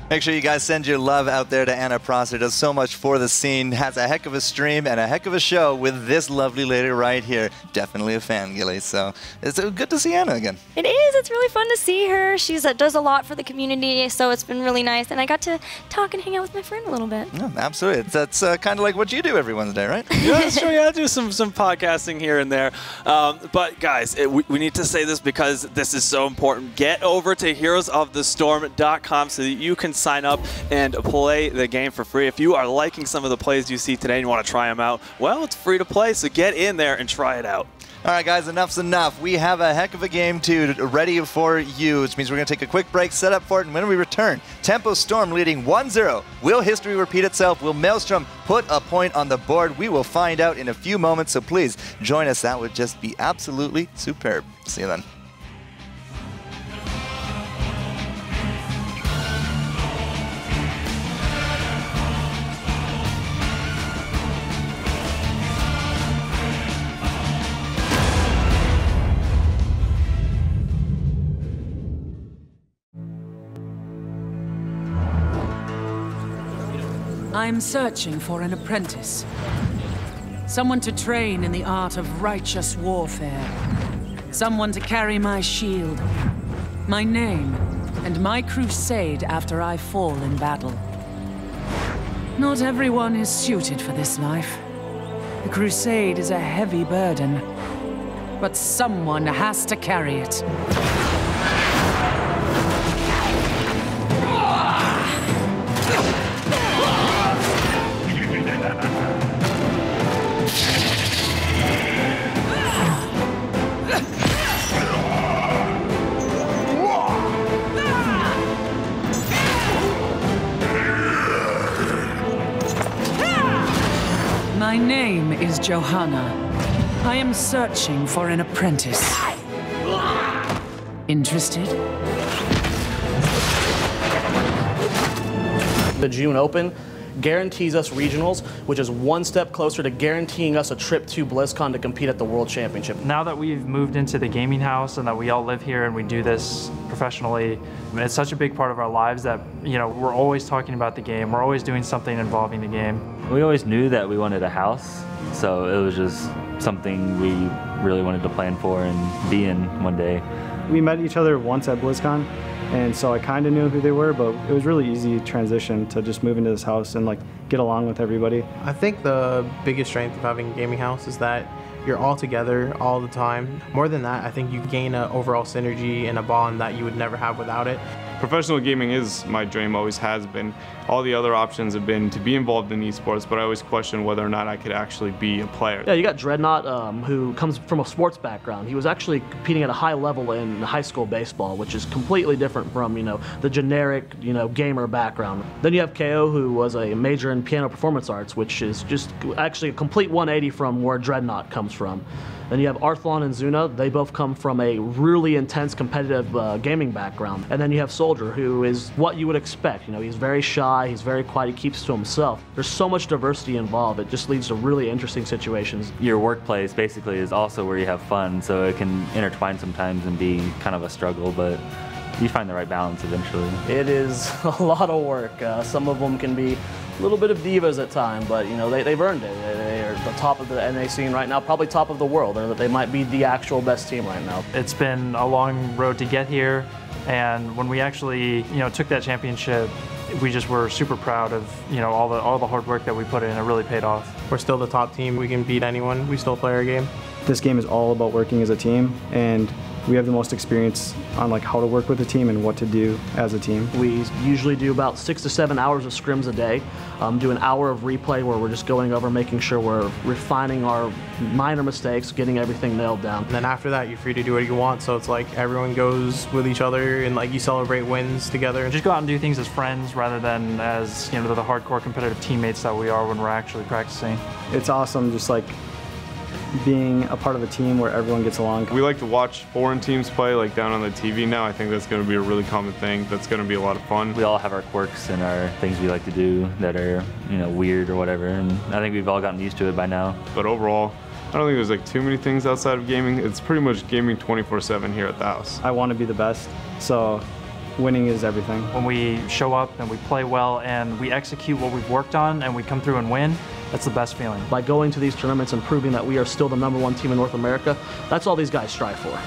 Make sure you guys send your love out there to Anna Prosser. Does so much for the scene. Has a heck of a stream and a heck of a show with this lovely lady right here. Definitely a fan, Gilly. So it's good to see Anna again. It is. It's really fun to see her. She does a lot for the community, so it's been really nice. And I got to talk and hang out with my friend a little bit. Yeah, absolutely. That's kind of like what you do every Wednesday, right? Yeah, sure. Yeah, I do some podcasting here and there. But guys, we need to say this because this is so important. Get over to heroesofthestorm.com so that you can sign up and play the game for free. If you are liking some of the plays you see today and you want to try them out, well, it's free to play, so get in there and try it out. All right, guys, enough's enough. We have a heck of a game, too, ready for you, which means we're going to take a quick break, set up for it, and when we return, Tempo Storm leading 1-0. Will history repeat itself? Will Maelstrom put a point on the board? We will find out in a few moments, so please join us. That would just be absolutely superb. See you then. I'm searching for an apprentice. Someone to train in the art of righteous warfare. Someone to carry my shield, my name, and my crusade after I fall in battle. Not everyone is suited for this life. The crusade is a heavy burden, but someone has to carry it. My name is Johanna. I am searching for an apprentice. Interested? The June Open, guarantees us regionals, which is one step closer to guaranteeing us a trip to BlizzCon to compete at the World Championship. Now that we've moved into the gaming house and that we all live here and we do this professionally, it's such a big part of our lives that, you know, we're always talking about the game. We're always doing something involving the game. We always knew that we wanted a house, so it was just something we really wanted to plan for and be in one day. We met each other once at BlizzCon, and so I kind of knew who they were, but it was really easy transition to just move into this house and like get along with everybody. I think the biggest strength of having a gaming house is that you're all together all the time. More than that, I think you gain an overall synergy and a bond that you would never have without it. Professional gaming is my dream, always has been. All the other options have been to be involved in esports, but I always question whether or not I could actually be a player. Yeah, you got Dreadnaught, who comes from a sports background. He was actually competing at a high level in high school baseball, which is completely different from, you know, the generic, you know, gamer background. Then you have Kaeyoh, who was a major in piano performance arts, which is just actually a complete 180 from where Dreadnaught comes from. Then you have Arthelon and Zuna. They both come from a really intense competitive gaming background. And then you have Soldier, who is what you would expect. You know, he's very shy, he's very quiet, he keeps to himself. There's so much diversity involved. It just leads to really interesting situations. Your workplace basically is also where you have fun, so it can intertwine sometimes and be kind of a struggle, but you find the right balance eventually. It is a lot of work. Some of them can be a little bit of divas at times, but you know, they've earned it. They are the top of the NA scene right now, probably top of the world, or that they might be the actual best team right now. It's been a long road to get here, and when we actually, you know, took that championship, we just were super proud of, you know, all the hard work that we put in. It really paid off. We're still the top team. We can beat anyone. We still play our game. This game is all about working as a team, and we have the most experience on like how to work with a team and what to do as a team. We usually do about 6 to 7 hours of scrims a day, do an hour of replay where we're just going over, making sure we're refining our minor mistakes, getting everything nailed down. And then after that, you're free to do what you want, so it's like everyone goes with each other and like you celebrate wins together. Just go out and do things as friends rather than as, you know, the hardcore competitive teammates that we are when we're actually practicing. It's awesome just like being a part of a team where everyone gets along. We like to watch foreign teams play like down on the TV now. I think that's going to be a really common thing. That's going to be a lot of fun. We all have our quirks and our things we like to do that are, you know, weird or whatever, and I think we've all gotten used to it by now. But overall, I don't think there's like too many things outside of gaming. It's pretty much gaming 24/7 here at the house. I want to be the best, so winning is everything. When we show up and we play well and we execute what we've worked on and we come through and win, that's the best feeling. By going to these tournaments and proving that we are still the #1 team in North America, that's all these guys strive for.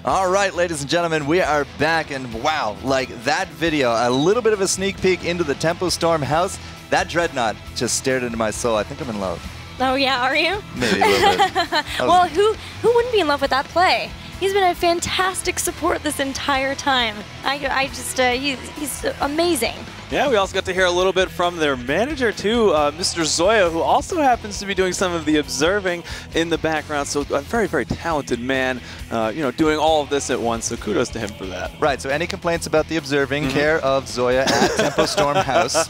All right, ladies and gentlemen, we are back, and wow, like that video, a little bit of a sneak peek into the Tempo Storm house. That Dreadnaught just stared into my soul. I think I'm in love. Oh yeah, are you? Maybe a little bit. Well, who wouldn't be in love with that play? He's been a fantastic support this entire time. I just, he's amazing. Yeah, we also got to hear a little bit from their manager too, Mr. Zoya, who also happens to be doing some of the observing in the background. So a very, very talented man, you know, doing all of this at once. So kudos to him for that. Right. So any complaints about the observing, care of Zoya at Tempo Storm House.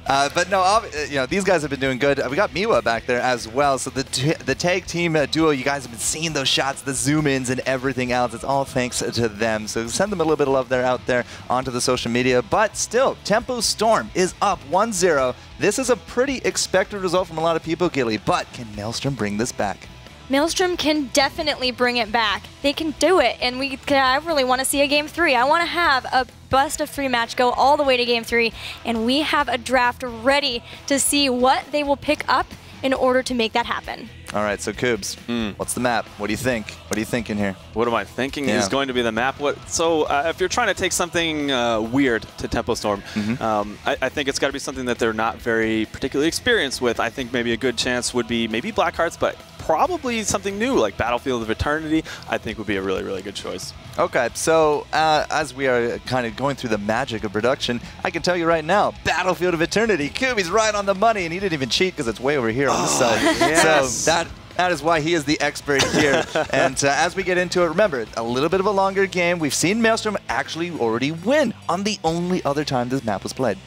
But no, you know, these guys have been doing good. We got Miwa back there as well. So the tag team duo, you guys have been seeing those shots, the zoom-ins and everything else. It's all thanks to them. So send them a little bit of love there out there onto the social media. But still, Tempo Storm is up 1-0. This is a pretty expected result from a lot of people, Gilly. But can Maelstrom bring this back? Maelstrom can definitely bring it back. They can do it, and I really want to see a Game 3. I want to have a best-of-3 match go all the way to Game 3, and we have a draft ready to see what they will pick up in order to make that happen. All right, so Koobs, what's the map? What do you think? What are you thinking here? What am I thinking is going to be the map? So if you're trying to take something weird to Tempo Storm, I think it's got to be something that they're not very particularly experienced with. I think maybe a good chance would be maybe Blackhearts, but probably something new like Battlefield of Eternity, I think would be a really, really good choice. Okay, so as we are kind of going through the magic of production, I can tell you right now, Battlefield of Eternity, Koobie's right on the money, and he didn't even cheat because it's way over here on this side. Yes. So that is why he is the expert here. And as we get into it, remember, a little bit of a longer game. We've seen Maelstrom actually already win on the only other time this map was played.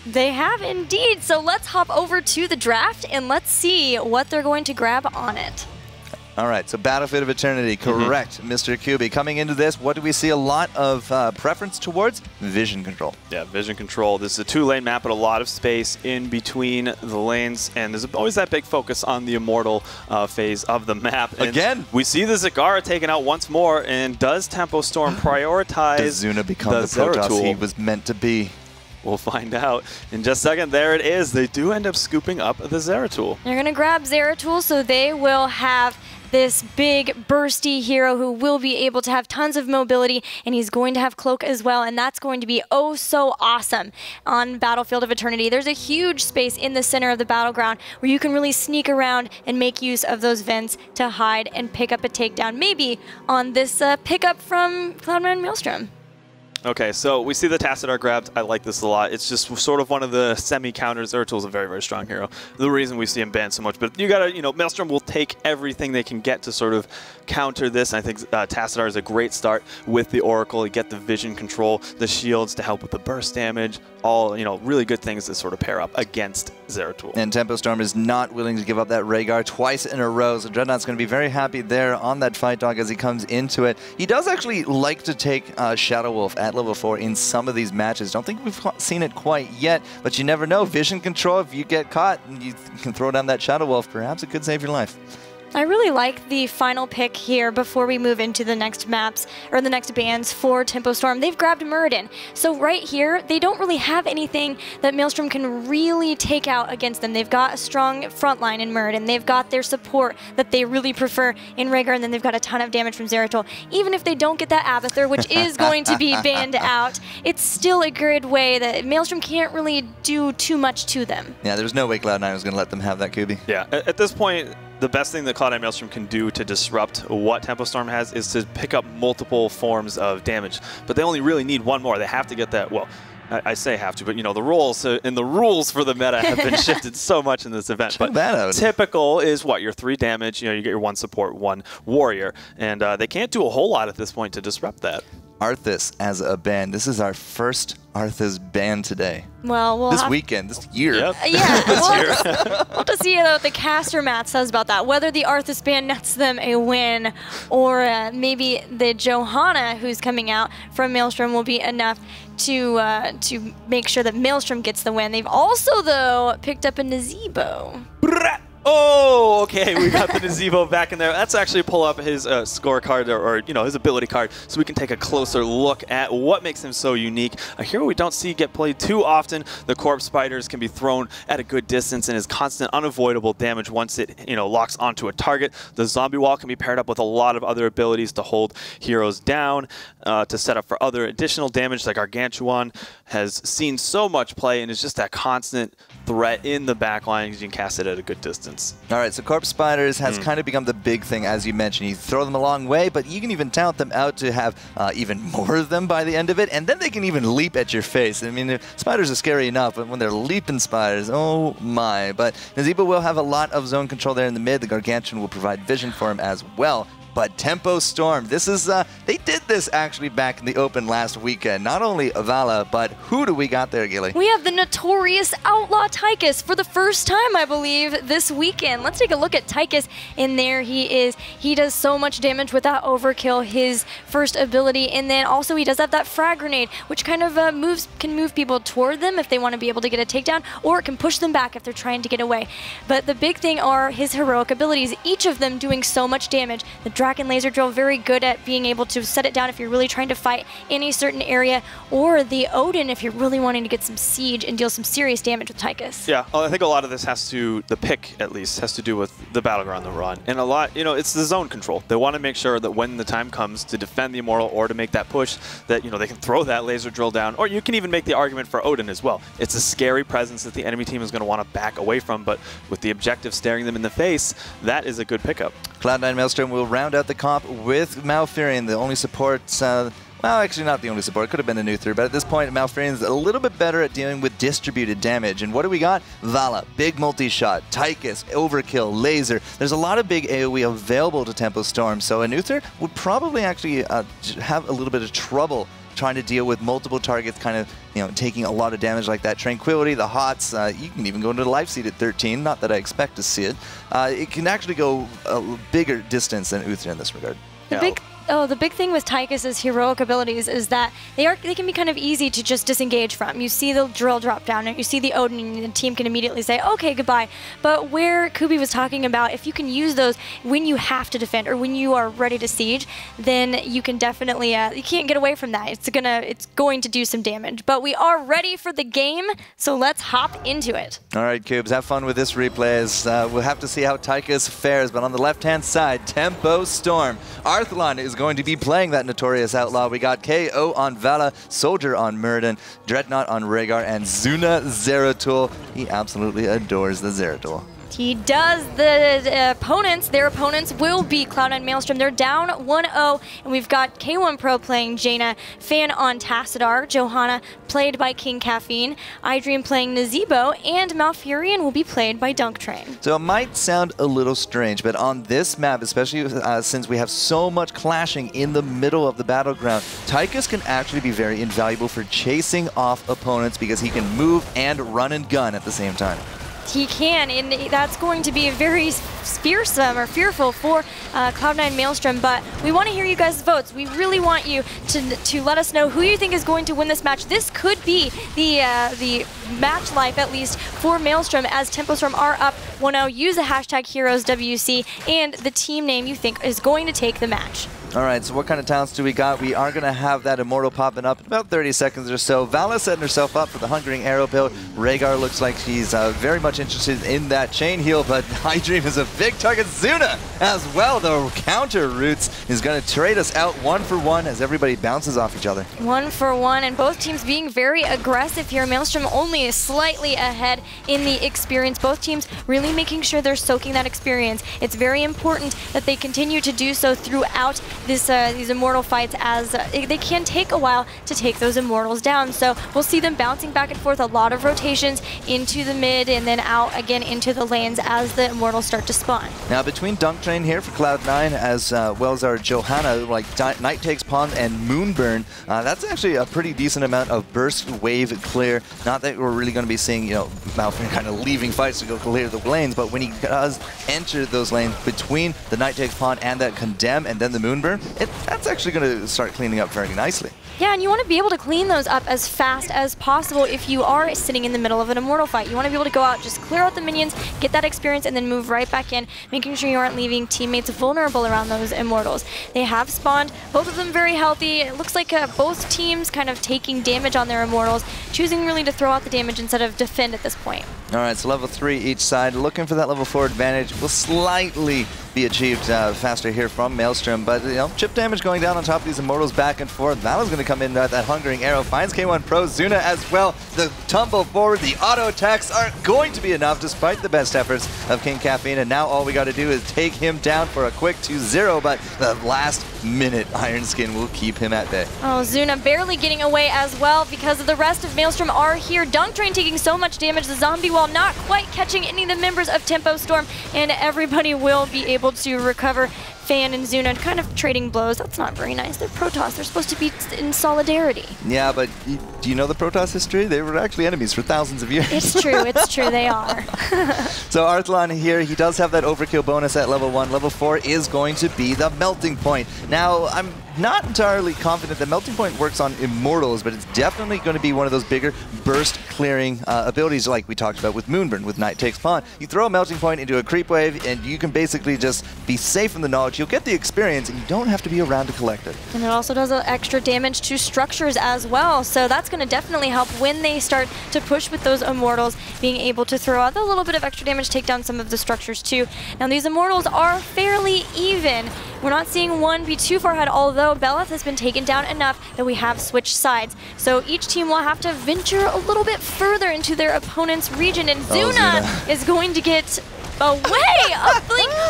They have indeed. So let's hop over to the draft and let's see what they're going to grab on it. All right, so Battlefield of Eternity, correct, Mr. QB. Coming into this, what do we see a lot of preference towards? Vision control. Yeah, vision control. This is a 2-lane map, but a lot of space in between the lanes, and there's always that big focus on the Immortal phase of the map. And again, we see the Zagara taken out once more, and does Tempo Storm prioritize does Zuna become the Protoss he was meant to be? We'll find out in just a second. There it is. They do end up scooping up the Zeratul. They're going to grab Zeratul, so they will have this big bursty hero who will be able to have tons of mobility, and he's going to have Cloak as well, and that's going to be oh so awesome on Battlefield of Eternity. There's a huge space in the center of the battleground where you can really sneak around and make use of those vents to hide and pick up a takedown, maybe on this pickup from Cloud9 Maelstrom. Okay, so we see the Tassadar grabbed. I like this a lot. It's just sort of one of the semi-counters. Zeratul a very, very strong hero. The reason we see him banned so much. But you gotta, Maelstrom will take everything they can get to sort of counter this. I think Tassadar is a great start with the Oracle. You get the vision control, the shields to help with the burst damage. All, really good things to sort of pair up against Zeratul. And Tempo Storm is not willing to give up that Rhaegar twice in a row. So Dreadnaught's going to be very happy there on that fight dog as he comes into it. He does actually like to take Shadow Wolf at level 4 in some of these matches. Don't think we've seen it quite yet, but you never know. Vision control, if you get caught and you can throw down that Shadow Wolf, perhaps it could save your life. I really like the final pick here before we move into the next maps, or the next bans for Tempo Storm. They've grabbed Muradin. So right here, they don't really have anything that Maelstrom can really take out against them. They've got a strong front line in Muradin. They've got their support that they really prefer in Rhaegar, and then they've got a ton of damage from Zeratul. Even if they don't get that Abathur, which is going to be banned out, it's still a good way that Maelstrom can't really do too much to them. Yeah, there's no way Cloud9 was going to let them have that, Kubi. Yeah, at this point, the best thing that Cloud9 Maelstrom can do to disrupt what Tempo Storm has is to pick up multiple forms of damage. But they only really need one more. They have to get that, well, I say have to, but the rules and the rules for the meta have been shifted so much in this event. But typical is what, your 3 damage, you get your 1 support, 1 warrior, and they can't do a whole lot at this point to disrupt that. Arthas as a ban. This is our first Arthas ban today. Well, this weekend, this year. Yep. Yeah, we'll have to see what the caster Matt says about that. Whether the Arthas ban nets them a win, or maybe the Johanna who's coming out from Maelstrom will be enough to make sure that Maelstrom gets the win. They've also, though, picked up a Nazebo. Oh, okay, we got the Nazebo back in there. Let's actually pull up his scorecard or his ability card so we can take a closer look at what makes him so unique. A hero we don't see get played too often. The Corpse Spiders can be thrown at a good distance and is constant unavoidable damage once it locks onto a target. The Zombie Wall can be paired up with a lot of other abilities to hold heroes down, to set up for other additional damage. Like Gargantuan has seen so much play and is just that constant threat in the backline because you can cast it at a good distance. All right, so Corpse Spiders has kind of become the big thing, as you mentioned. You throw them a long way, but you can even talent them out to have even more of them by the end of it, and then they can even leap at your face. I mean, spiders are scary enough, but when they're leaping spiders, oh my. But Nazebo will have a lot of zone control there in the mid. The Gargantuan will provide vision for him as well. But Tempo Storm, this is, they did this actually back in the Open last weekend. Not only Avala, but who do we got there, Gilly? We have the notorious Outlaw Tychus for the first time, I believe, this weekend. Let's take a look at Tychus. In there he is. He does so much damage with that Overkill, his first ability. And then also he does have that Frag Grenade, which kind of can move people toward them if they want to be able to get a takedown, or it can push them back if they're trying to get away. But the big thing are his heroic abilities, each of them doing so much damage. The Draken Laser Drill, very good at being able to set it down if you're really trying to fight in a certain area, or the Odin if you're really wanting to get some siege and deal some serious damage with Tychus. Yeah, well, I think a lot of this has to, the pick at least, has to do with the battleground, the run. And a lot, it's the zone control. They want to make sure that when the time comes to defend the Immortal or to make that push, that, they can throw that Laser Drill down, or you can even make the argument for Odin as well. It's a scary presence that the enemy team is going to want to back away from, but with the objective staring them in the face, that is a good pickup. Cloud9 Maelstrom will round out the comp with Malfurion, the only support, well, actually not the only support, could have been a Uther, but at this point Malfurion's a little bit better at dealing with distributed damage. And what do we got? Vala, big multi-shot, Tychus, Overkill, Laser. There's a lot of big AoE available to Tempo Storm, so a Uther would probably actually have a little bit of trouble trying to deal with multiple targets kind of taking a lot of damage like that. Tranquility, the Hots, you can even go into the life seed at 13. Not that I expect to see it. It can actually go a bigger distance than Uther in this regard. The big thing with Tychus's heroic abilities is that they can be kind of easy to just disengage from. You see the drill drop down, and you see the Odin, and the team can immediately say, okay, goodbye. But where Kubi was talking about, if you can use those when you have to defend or when you are ready to siege, then you can definitely, you can't get away from that. It's going to do some damage. But we are ready for the game, so let's hop into it. All right, Cubes, have fun with this replay. We'll have to see how Tychus fares, but on the left-hand side, Tempo Storm. Arthelon is going to be playing that notorious outlaw. We got Kaeyoh on Vala, Soldier on Murden, Dreadnaught on Rhaegar, and Zuna Zeratul. He absolutely adores the Zeratul. He does. Their opponents will be Cloud9 Maelstrom. They're down 1-0, and we've got Keiwan Pro playing Jaina, Fan on Tassadar, Johanna played by KingCaffeine, iDream playing Nazebo, and Malfurion will be played by DunkTrain. So it might sound a little strange, but on this map, especially since we have so much clashing in the middle of the battleground, Tychus can actually be very invaluable for chasing off opponents because he can move and run and gun at the same time. He can, and that's going to be very fearsome or fearful for Cloud9 Maelstrom, but we want to hear you guys' votes. We really want you to let us know who you think is going to win this match. This could be the match life, at least, for Maelstrom, as Tempo Storm are up 1-0. Use the hashtag HeroesWC and the team name you think is going to take the match. All right, so what kind of talents do we got? We are going to have that Immortal popping up in about 30 seconds or so. Vala setting herself up for the Hungering Arrow build. Rhaegar looks like she's very much interested in that chain heal, but iDream is a big target. Zuna as well, the counter roots is going to trade us out 1-for-1 as everybody bounces off each other. 1-for-1, and both teams being very aggressive here. Maelstrom only slightly ahead in the experience. Both teams really making sure they're soaking that experience. It's very important that they continue to do so throughout these Immortal fights, as they can take a while to take those Immortals down. So we'll see them bouncing back and forth, a lot of rotations into the mid and then out again into the lanes as the Immortals start to spawn. Now between DunkTrain here for Cloud9 as well as our Johanna, like Night Takes Pawn and Moonburn, that's actually a pretty decent amount of burst wave clear. Not that we're really going to be seeing, Malfurion kind of leaving fights to go clear the lanes, but when he does enter those lanes between the Night Takes Pawn and that Condemn and then the Moonburn, that's actually going to start cleaning up very nicely. Yeah, and you want to be able to clean those up as fast as possible if you are sitting in the middle of an Immortal fight. You want to be able to go out, just clear out the minions, get that experience, and then move right back in, making sure you aren't leaving teammates vulnerable around those Immortals. They have spawned, both of them very healthy. It looks like both teams kind of taking damage on their Immortals, choosing really to throw out the damage instead of defend at this point. All right, so level 3 each side. Looking for that level 4 advantage will slightly be achieved faster here from Maelstrom, but chip damage going down on top of these Immortals back and forth. Vala's going to come in at that Hungering Arrow, finds K1 Pro, Zuna as well. The tumble forward, the auto attacks aren't going to be enough despite the best efforts of KingCaffeine, and now all we got to do is take him down for a quick 2-0, but the last minute Iron Skin will keep him at bay. Oh, Zuna barely getting away as well because the rest of Maelstrom are here. DunkTrain taking so much damage, the zombie wall not quite catching any of the members of Tempo Storm, and everybody will be able to recover. Fan and Zuna kind of trading blows. That's not very nice. They're Protoss. They're supposed to be in solidarity. Yeah, but do you know the Protoss history? They were actually enemies for thousands of years. It's true. It's true. They are. So Arthelon here, he does have that overkill bonus at level 1. Level 4 is going to be the Melting Point. Now, I'm not entirely confident that Melting Point works on Immortals, but it's definitely going to be one of those bigger burst clearing abilities like we talked about with Moonburn, with Night Takes Pawn. You throw a Melting Point into a creep wave, and you can basically just be safe in the knowledge. You'll get the experience, and you don't have to be around to collect it. And it also does extra damage to structures as well, so that's going to definitely help when they start to push with those Immortals, being able to throw out a little bit of extra damage, take down some of the structures too. Now these Immortals are fairly even. We're not seeing one be too far ahead, although Beleth has been taken down enough that we have switched sides. So each team will have to venture a little bit further into their opponent's region, and Zuna is going to get away.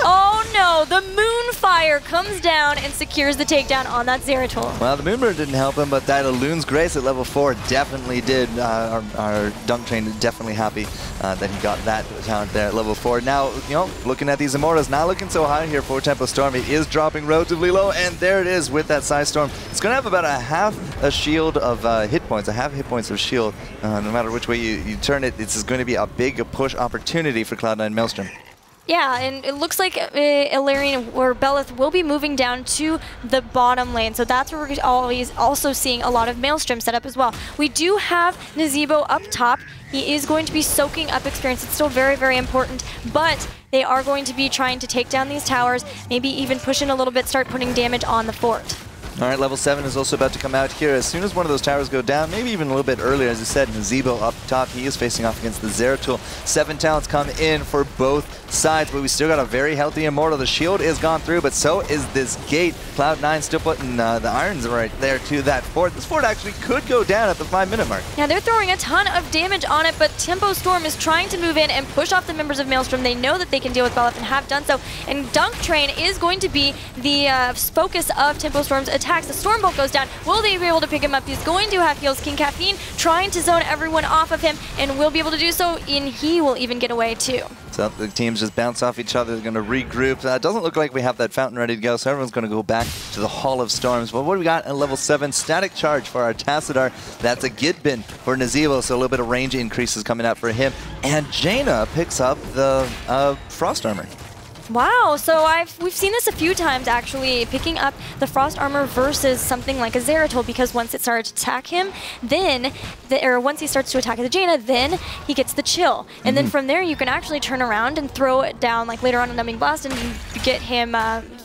Oh no, the moon fire comes down and secures the takedown on that Zeratul. Well, the Moonbird didn't help him, but that Elun's Grace at level 4 definitely did. Our DunkTrain is definitely happy that he got that talent there at level 4. Now, looking at these Immortals, not looking so high here for Tempo Storm. It is dropping relatively low, and there it is with that Psy Storm. It's going to have about a half a shield of hit points, a half hit points of shield. No matter which way you turn it, this is going to be a big push opportunity for Cloud9 Maelstrom. Yeah, and it looks like Ilarian or Belith will be moving down to the bottom lane, so that's where we're always also seeing a lot of Maelstrom set up as well. We do have Nazeebo up top. He is going to be soaking up experience. It's still very, very important, but they are going to be trying to take down these towers, maybe even push in a little bit, start putting damage on the fort. All right, level 7 is also about to come out here. As soon as one of those towers go down, maybe even a little bit earlier, as I said, Nazeebo up top. He is facing off against the Zeratul. 7 talents come in for both sides, but we still got a very healthy Immortal. The shield is gone through, but so is this gate. Cloud9 still putting the irons right there to that fort. This fort actually could go down at the 5-minute mark. Yeah, they're throwing a ton of damage on it, but Tempo Storm is trying to move in and push off the members of Maelstrom. They know that they can deal with Belith and have done so, and DunkTrain is going to be the focus of Tempo Storm's attacks. The Stormbolt goes down. Will they be able to pick him up? He's going to have heals. KingCaffeine trying to zone everyone off of him, and will be able to do so, and he will even get away too. So the teams just bounce off each other. They're going to regroup. It doesn't look like we have that fountain ready to go, so everyone's going to go back to the Hall of Storms. But what do we got at level 7? Static Charge for our Tassadar. That's a Gitbin for Nazeebo, so a little bit of range increases coming out for him. And Jaina picks up the Frost Armor. Wow, so we've seen this a few times actually, picking up the Frost Armor versus something like a Zeratul, because once it starts to attack him, then, once he starts to attack the Jaina, then he gets the chill. And then from there you can actually turn around and throw it down, like later on a Numbing Blast, and get him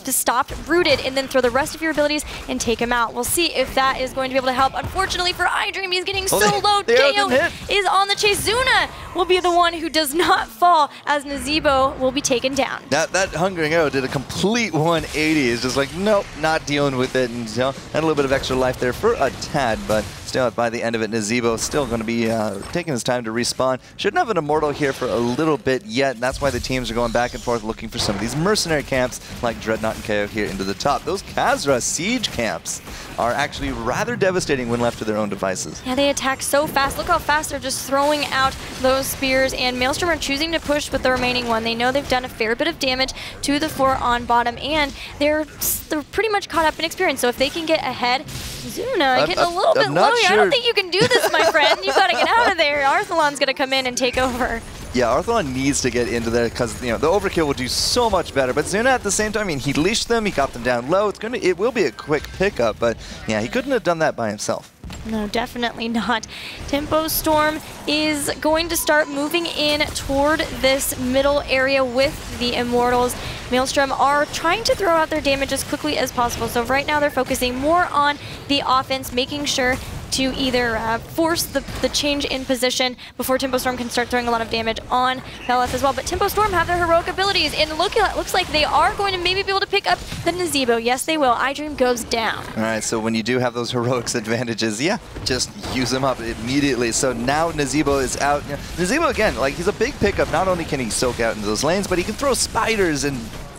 stopped, rooted, and then throw the rest of your abilities and take him out. We'll see if that is going to be able to help. Unfortunately for iDream, he's getting so low. Kaeyoh is on the chase. Zuna will be the one who does not fall, as Nazeebo will be taken down. That Hungering Arrow did a complete 180. It's just like, nope, not dealing with it. And had a little bit of extra life there for a tad, but still, by the end of it, Nazeebo still going to be taking his time to respawn. Shouldn't have an Immortal here for a little bit yet, and that's why the teams are going back and forth looking for some of these mercenary camps like Dreadnaught and Kaeyoh here into the top. Those Khazra siege camps are actually rather devastating when left to their own devices. Yeah, they attack so fast. Look how fast they're just throwing out those spears, and Maelstrom are choosing to push with the remaining one. They know they've done a fair bit of damage to the fort on bottom, and they're pretty much caught up in experience. So if they can get ahead, Zuna getting a little bit low here. I don't think you can do this, my friend. You gotta get out of there. Arthelon's gonna come in and take over. Yeah, Arthelon needs to get into there because the overkill will do so much better. But Zuna at the same time, I mean, he leashed them, he got them down low. It will be a quick pickup, but yeah, he couldn't have done that by himself. No, definitely not. Tempo Storm is going to start moving in toward this middle area with the Immortals. Maelstrom are trying to throw out their damage as quickly as possible. So right now they're focusing more on the offense, making sure to either force the change in position before Tempo Storm can start throwing a lot of damage on Belith as well. But Tempo Storm have their heroic abilities, and looks like they are going to maybe be able to pick up the Nazeebo. Yes, they will. iDream goes down. All right, so when you do have those heroics advantages, yeah, just use them up immediately. So now Nazeebo is out. Nazeebo, again, like, he's a big pickup. Not only can he soak out into those lanes, but he can throw spiders and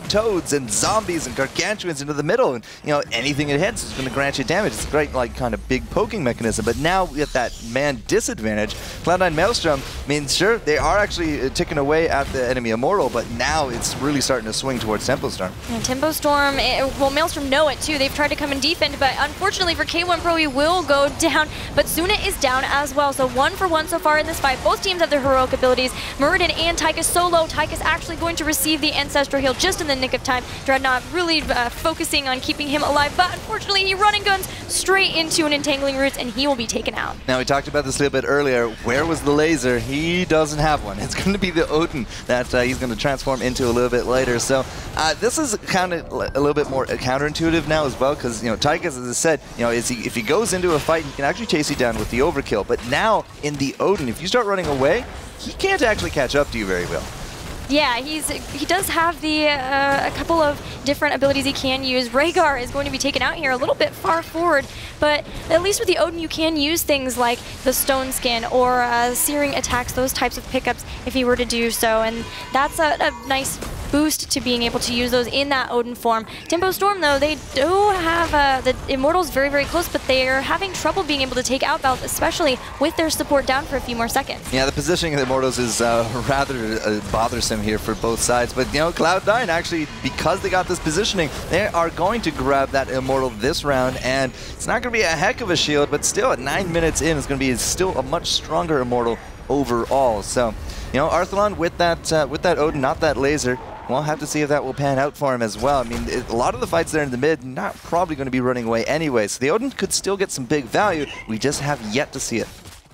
toads and zombies and gargantuans into the middle, and anything it hits is going to grant you damage. It's a great, like, kind of big poking mechanism. But now with that man disadvantage, Cloud9 Maelstrom, I mean, sure, they are actually ticking away at the enemy Immortal, but now it's really starting to swing towards Tempo Storm. And Tempo Storm, well, Maelstrom know it too. They've tried to come and defend, but unfortunately for Keiwan Pro, he will go down. But Zuna is down as well, so 1 for 1 so far in this fight. Both teams have their heroic abilities. Muradin and Tychus solo. Tychus actually going to receive the Ancestral Heal just in the nick of time. Dreadnaught really focusing on keeping him alive, but unfortunately he run and guns straight into an Entangling Roots, and he will be taken out. Now, we talked about this a little bit earlier. Where was the laser? He doesn't have one. It's going to be the Odin that he's going to transform into a little bit later. So this is kind of a little bit more counterintuitive now as well, because Tychus, as I said, if he goes into a fight, he can actually chase you down with the overkill. But now in the Odin, if you start running away, he can't actually catch up to you very well. Yeah, he does have a couple of different abilities he can use. Rhaegar is going to be taken out here a little bit far forward, but at least with the Odin you can use things like the Stone Skin or Searing Attacks, those types of pickups if he were to do so, and that's a nice boost to being able to use those in that Odin form. Tempo Storm, though, they do have the Immortals very, very close, but they are having trouble being able to take out Belt, especially with their support down for a few more seconds. Yeah, the positioning of the Immortals is rather bothersome here for both sides, but you know, Cloud9 actually, because they got this positioning, they are going to grab that Immortal this round, and it's not going to be a heck of a shield, but still at 9 minutes in, it's going to be still a much stronger Immortal overall. So, you know, Arthelon with that Odin, not that laser, we'll have to see if that will pan out for him as well. I mean, a lot of the fights there in the mid, not probably going to be running away anyway, so the Odin could still get some big value. We just have yet to see it.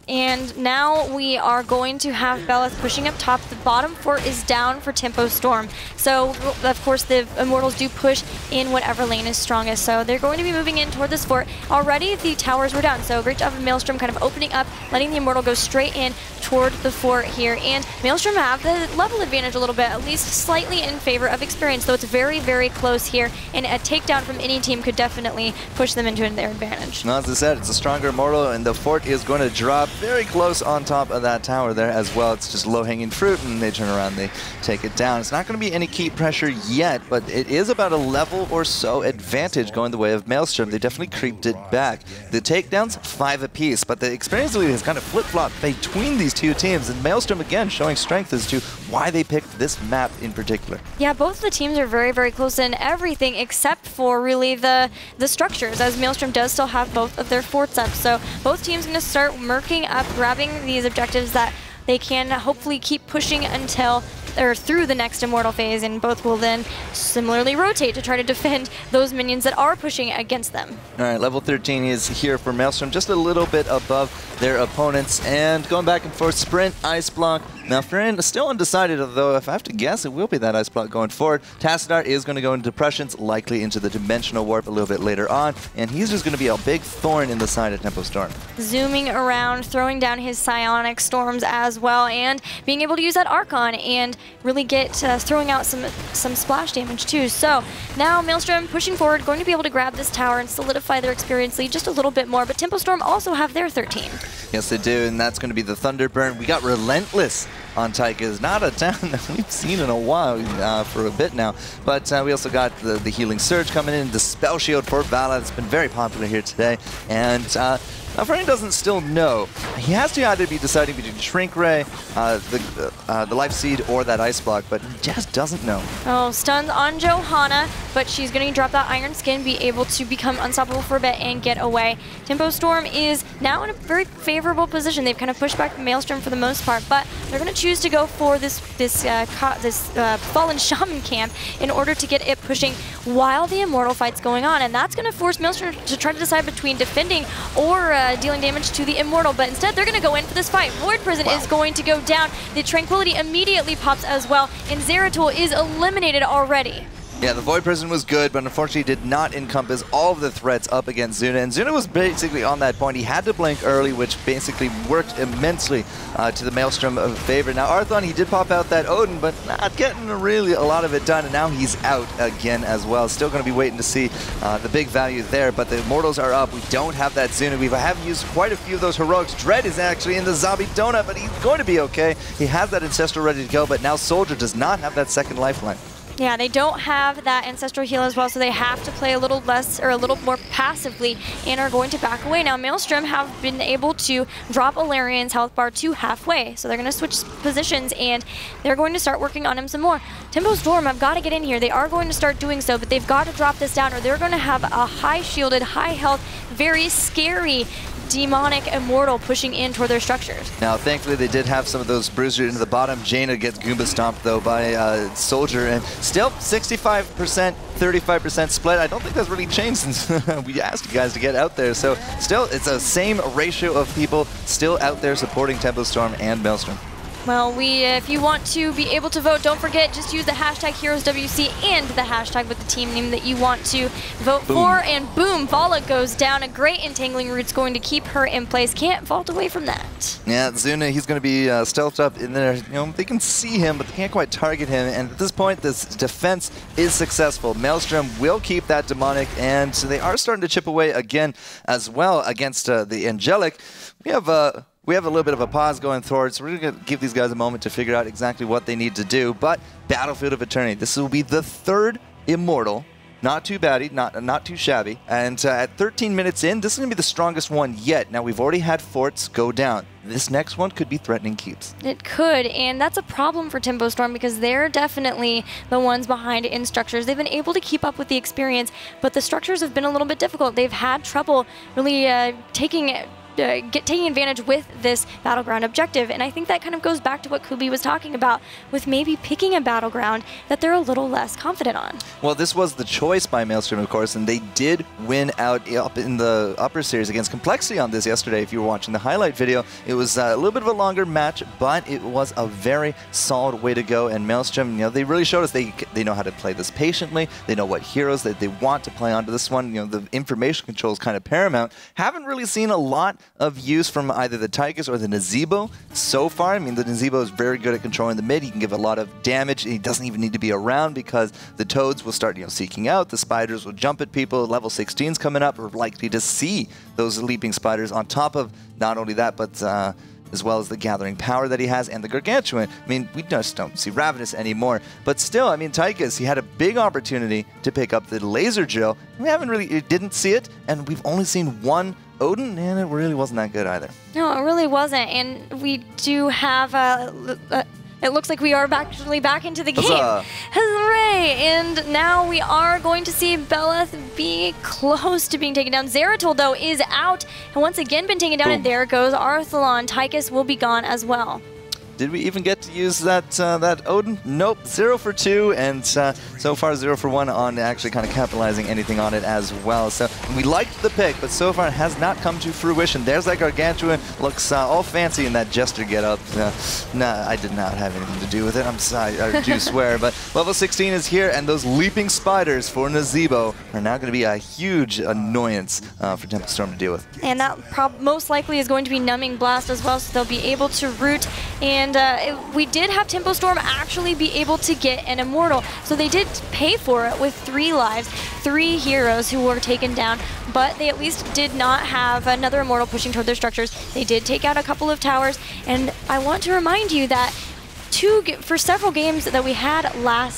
And now we are going to have Belith pushing up top. The bottom fort is down for Tempo Storm. So, of course, the Immortals do push in whatever lane is strongest. So they're going to be moving in toward this fort. Already, the towers were down. So great job of Maelstrom kind of opening up, letting the Immortal go straight in toward the fort here. And Maelstrom have the level advantage a little bit, at least slightly in favor of experience, though it's very, very close here. And a takedown from any team could definitely push them into their advantage. Well, as I said, it's a stronger Immortal, and the fort is going to drop very close on top of that tower there as well. It's just low-hanging fruit, and they turn around, they take it down. It's not going to be any keep pressure yet, but it is about a level or so advantage going the way of Maelstrom. They definitely creeped it back. The takedowns, 5 apiece, but the experience lead has kind of flip-flopped between these two teams, and Maelstrom again showing strength as to why they picked this map in particular. Yeah, both the teams are very, very close in everything except for really the structures, as Maelstrom does still have both of their forts up. So both teams going to start murking up, grabbing these objectives that they can hopefully keep pushing until or through the next Immortal phase, and both will then similarly rotate to try to defend those minions that are pushing against them. All right, level 13 is here for Maelstrom, just a little bit above their opponents, and going back and forth, sprint, ice block. Now, Fran is still undecided, although if I have to guess, it will be that ice block going forward. Tassadar is going to go into depressions, likely into the dimensional warp a little bit later on, and he's just going to be a big thorn in the side of Tempo Storm. Zooming around, throwing down his psionic storms as well, and being able to use that Archon and really get throwing out some splash damage too. So now Maelstrom pushing forward, going to be able to grab this tower and solidify their experience lead just a little bit more, but Tempo Storm also have their 13. Yes, they do, and that's going to be the Thunderburn. We got Relentless on Taika's, not a town that we've seen in a while, for a bit now. But we also got the Healing Surge coming in, the Spell Shield for Vala. It's been very popular here today. And now, Fran doesn't still know. He has to either be deciding between Shrink Ray, the Life Seed, or that Ice Block, but he just doesn't know. Oh, stuns on Johanna, but she's going to drop that Iron Skin, be able to become unstoppable for a bit and get away. Tempo Storm is now in a very favorable position. They've kind of pushed back Maelstrom for the most part, but they're going to choose to go for this Fallen Shaman camp in order to get it pushing while the Immortal fight's going on, and that's going to force Maelstrom to try to decide between defending or dealing damage to the Immortal, but instead they're going to go in for this fight. Void Prison is going to go down. The Tranquility immediately pops as well, and Zeratul is eliminated already. Yeah, the Void Prison was good, but unfortunately did not encompass all of the threats up against Zuna. And Zuna was basically on that point. He had to blink early, which basically worked immensely to the Maelstrom favor. Now, Arthelon, he did pop out that Odin, but not getting really a lot of it done. And now he's out again as well. Still going to be waiting to see the big value there, but the Immortals are up. We don't have that Zuna. We have used quite a few of those heroics. Dread is actually in the zombie donut, but he's going to be okay. He has that Ancestral ready to go, but now Soldier does not have that second lifeline. Yeah, they don't have that Ancestral Heal as well, so they have to play a little less or a little more passively and are going to back away. Now, Maelstrom have been able to drop Alarian's health bar to halfway, so they're going to switch positions and they're going to start working on him some more. Tempo Storm have got to get in here. They are going to start doing so, but they've got to drop this down or they're going to have a high shielded, high health, very scary demonic Immortal pushing in toward their structures. Now, thankfully, they did have some of those bruisers into the bottom. Jaina gets Goomba stomped, though, by Soldier, and still 65%, 35% split. I don't think that's really changed since we asked you guys to get out there. So still, it's the same ratio of people still out there supporting Tempo Storm and Maelstrom. Well, if you want to be able to vote, don't forget, just use the hashtag HeroesWC and the hashtag with the team name that you want to vote for. And boom, Vala goes down. A great entangling root's going to keep her in place. Can't vault away from that. Yeah, Zuna, he's going to be stealthed up in there. You know, they can see him, but they can't quite target him. And at this point, this defense is successful. Maelstrom will keep that demonic, and so they are starting to chip away again as well against the angelic. We have we have a little bit of a pause going forward, so we're going to give these guys a moment to figure out exactly what they need to do. But Battlefield of Eternity, this will be the third Immortal. Not too batty, not too shabby. And at 13 minutes in, this is going to be the strongest one yet. Now, we've already had forts go down. This next one could be threatening keeps. It could, and that's a problem for Tempo Storm because they're definitely the ones behind in structures. They've been able to keep up with the experience, but the structures have been a little bit difficult. They've had trouble really taking advantage with this battleground objective, and I think that kind of goes back to what Kubi was talking about with maybe picking a battleground that they're a little less confident on. Well, this was the choice by Maelstrom, of course, and they did win out up in the upper series against Complexity on this yesterday. If you were watching the highlight video, it was a little bit of a longer match, but it was a very solid way to go, and Maelstrom, you know, they really showed us they know how to play this patiently. They know what heroes that they want to play onto this one. You know, the information control is kind of paramount. Haven't really seen a lot of use from either the Tychus or the Nazeebo so far. I mean, the Nazeebo is very good at controlling the mid. He can give a lot of damage. He doesn't even need to be around because the Toads will start, you know, seeking out. The Spiders will jump at people. Level 16's coming up. We're likely to see those leaping Spiders on top of not only that, but as well as the gathering power that he has and the Gargantuan. I mean, we just don't see Ravenous anymore. But still, I mean, Tychus, he had a big opportunity to pick up the laser drill. We haven't really, didn't see it, and we've only seen one Odin, and it really wasn't that good either. No, it really wasn't, and we do have it looks like we are actually back into the game. Huzzah. Hooray! And now we are going to see Beleth be close to being taken down. Zeratul, though, is out and once again been taken down, and there goes Arthelon. Tychus will be gone as well. Did we even get to use that that Odin? Nope, 0 for 2, and so far 0 for 1 on actually kind of capitalizing anything on it as well. So we liked the pick, but so far it has not come to fruition. There's that Gargantuan, looks all fancy in that Jester getup. Nah, I did not have anything to do with it. I'm sorry, I do swear. But level 16 is here, and those leaping Spiders for Nazeebo are now going to be a huge annoyance for Tempo Storm to deal with. And that most likely is going to be Numbing Blast as well, so they'll be able to root. And we did have Tempo Storm actually be able to get an Immortal. So they did pay for it with 3 lives, 3 heroes who were taken down, but they at least did not have another Immortal pushing toward their structures. They did take out a couple of towers, and I want to remind you that for several games that we had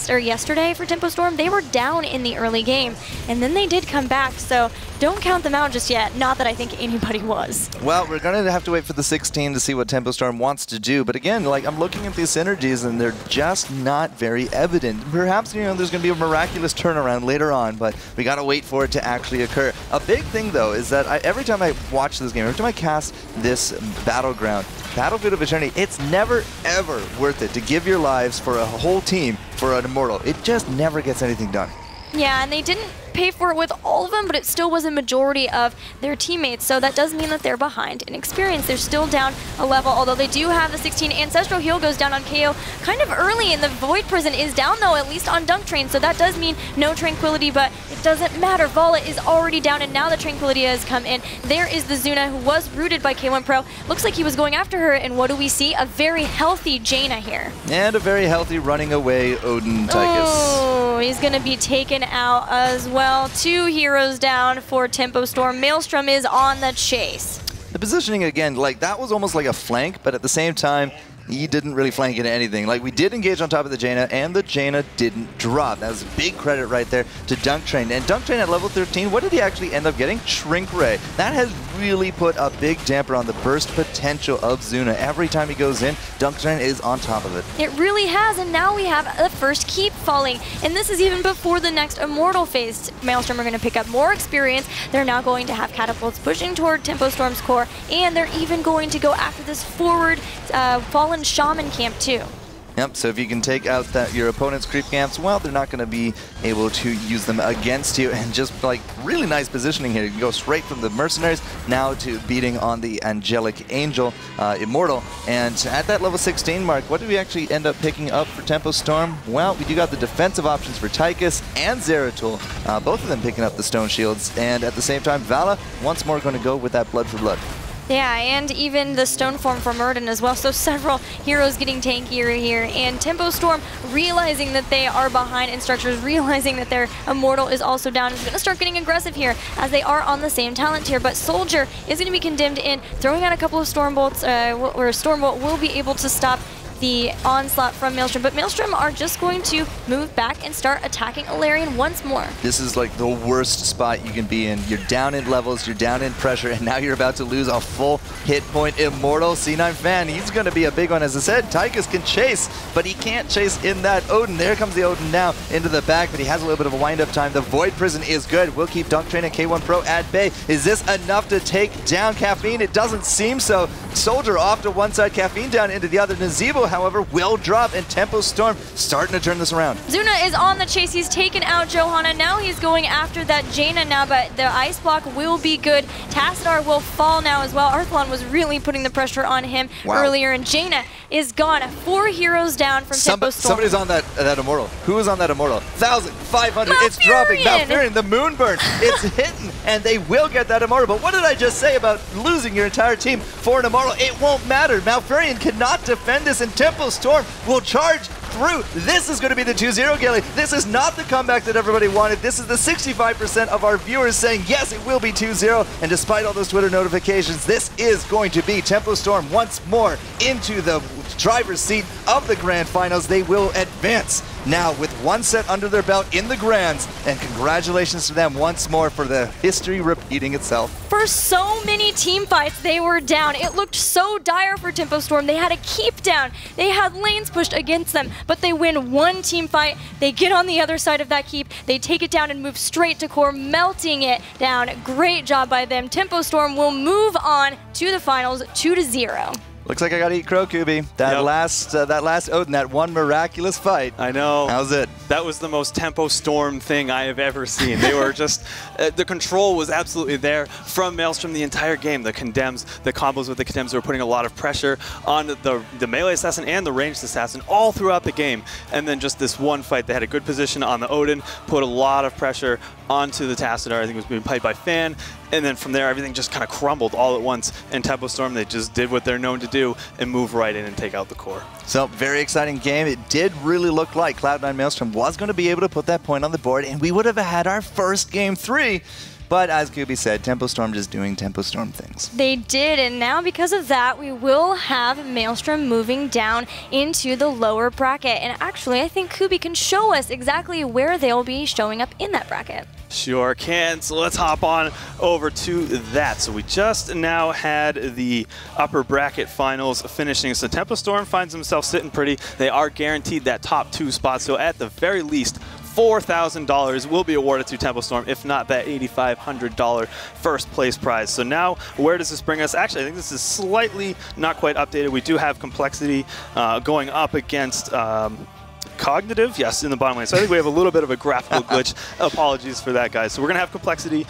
yesterday for Tempo Storm, they were down in the early game, and then they did come back, so don't count them out just yet. Not that I think anybody was. Well, we're going to have to wait for the 16 to see what Tempo Storm wants to do, but again, like, I'm looking at these synergies, and they're just not very evident. Perhaps, you know, there's going to be a miraculous turnaround later on, but we got to wait for it to actually occur. A big thing, though, is that every time I watch this game, every time I cast this Battlefield of Eternity, it's never, ever worth it to give your lives for a whole team for an Immortal. It just never gets anything done. Yeah, and they didn't pay for it with all of them, but it still was a majority of their teammates, so that does mean that they're behind in experience. They're still down a level, although they do have the 16. Ancestral Heal goes down on Kaeyoh kind of early, and the Void Prison is down, though, at least on DunkTrain, so that does mean no Tranquility, but it doesn't matter. Vala is already down, and now the Tranquility has come in. There is the Zuna, who was rooted by Keiwan Pro. Looks like he was going after her, and what do we see? A very healthy Jaina here. And a very healthy running away Odin Tychus. Oh, he's going to be taken out as well. 2 heroes down for Tempo Storm. Maelstrom is on the chase. The positioning, again, like, that was almost like a flank, but at the same time, he didn't really flank into anything. Like, we did engage on top of the Jaina, and the Jaina didn't drop. That was a big credit right there to DunkTrain. And DunkTrain at level 13, what did he actually end up getting? Shrink Ray. That has really put a big damper on the burst potential of Zuna. Every time he goes in, DunkTrain is on top of it. It really has, and now we have the first keep falling. And this is even before the next Immortal phase. Maelstrom are going to pick up more experience. They're now going to have catapults pushing toward Tempo Storm's core, and they're even going to go after this forward Fallen Shaman camp too. Yep, so if you can take out your opponent's creep camps, well, they're not going to be able to use them against you. And just, like, really nice positioning here. You can go straight from the Mercenaries now to beating on the Angelic Angel Immortal. And at that level 16 mark, what did we actually end up picking up for Tempo Storm? Well, we do got the defensive options for Tychus and Zeratul, both of them picking up the Stone Shields. And at the same time, Vala once more going to go with that Blood for Blood. Yeah, and even the stone form from Murden as well. So several heroes getting tankier here. And Tempo Storm realizing that they are behind in structures, realizing that their Immortal is also down, is going to start getting aggressive here as they are on the same talent tier. But Soldier is going to be condemned in, throwing out a couple of Storm Bolts, where Storm Bolt will be able to stop the onslaught from Maelstrom, but Maelstrom are just going to move back and start attacking Alarian once more. This is like the worst spot you can be in. You're down in levels, you're down in pressure, and now you're about to lose a full hit point Immortal. C9 Fan, he's going to be a big one. As I said, Tychus can chase, but he can't chase in that Odin. There comes the Odin now into the back, but he has a little bit of a wind-up time. The Void Prison is good. We'll keep DunkTrain and K1 Pro at bay. Is this enough to take down Caffeine? It doesn't seem so. Soldier off to one side, Caffeine down into the other. Nazebo, however, will drop, and Tempo Storm starting to turn this around. Zuna is on the chase. He's taken out Johanna. Now he's going after that Jaina now, but the ice block will be good. Tassadar will fall now as well. Arthelon was really putting the pressure on him earlier, and Jaina is gone. 4 heroes down from Tempo Storm. Somebody's on that Immortal. Who is on that Immortal? 1,500. It's dropping. Malfurion, the Moonburn. It's hitting, and they will get that Immortal. But what did I just say about losing your entire team for an Immortal? It won't matter. Malfurion cannot defend this, and Tempo Storm will charge through. This is going to be the 2-0, Gilly. This is not the comeback that everybody wanted. This is the 65% of our viewers saying, yes, it will be 2-0. And despite all those Twitter notifications, this is going to be Tempo Storm once more into the driver's seat of the Grand Finals. They will advance now with 1 set under their belt in the Grands. And congratulations to them once more for the history repeating itself. For so many team fights, they were down. It looked so dire for Tempo Storm. They had to keep down. They had lanes pushed against them, but they win one team fight. They get on the other side of that keep. They take it down and move straight to core, melting it down. Great job by them. Tempo Storm will move on to the finals 2-0. Looks like I gotta eat crow, Kubi. That last Odin, that one miraculous fight. I know. How's it? That was the most Tempo Storm thing I have ever seen. They were just, the control was absolutely there from Maelstrom the entire game. The condemns, the combos with the condemns were putting a lot of pressure on the melee assassin and the ranged assassin all throughout the game. And then just this one fight, they had a good position on the Odin, put a lot of pressure onto the Tassadar. I think it was being played by Fan. And then from there, everything just kind of crumbled all at once. And Tempo Storm, they just did what they're known to do and move right in and take out the core. So, very exciting game. It did really look like Cloud9 Maelstrom was going to be able to put that point on the board, and we would have had our first Game 3. But as Kubi said, Tempo Storm just doing Tempo Storm things. They did, and now because of that, we will have Maelstrom moving down into the lower bracket. And actually, I think Kubi can show us exactly where they'll be showing up in that bracket. Sure can. So let's hop on over to that. So we just now had the upper bracket finals finishing. So Tempo Storm finds themselves sitting pretty. They are guaranteed that top 2 spot. So at the very least, $4,000 will be awarded to Tempo Storm, if not that $8,500 first place prize. So now, where does this bring us? Actually, I think this is slightly not quite updated. We do have Complexity going up against Cognitive, yes, in the bottom lane. So I think we have a little bit of a graphical glitch. Apologies for that, guys. So we're going to have Complexity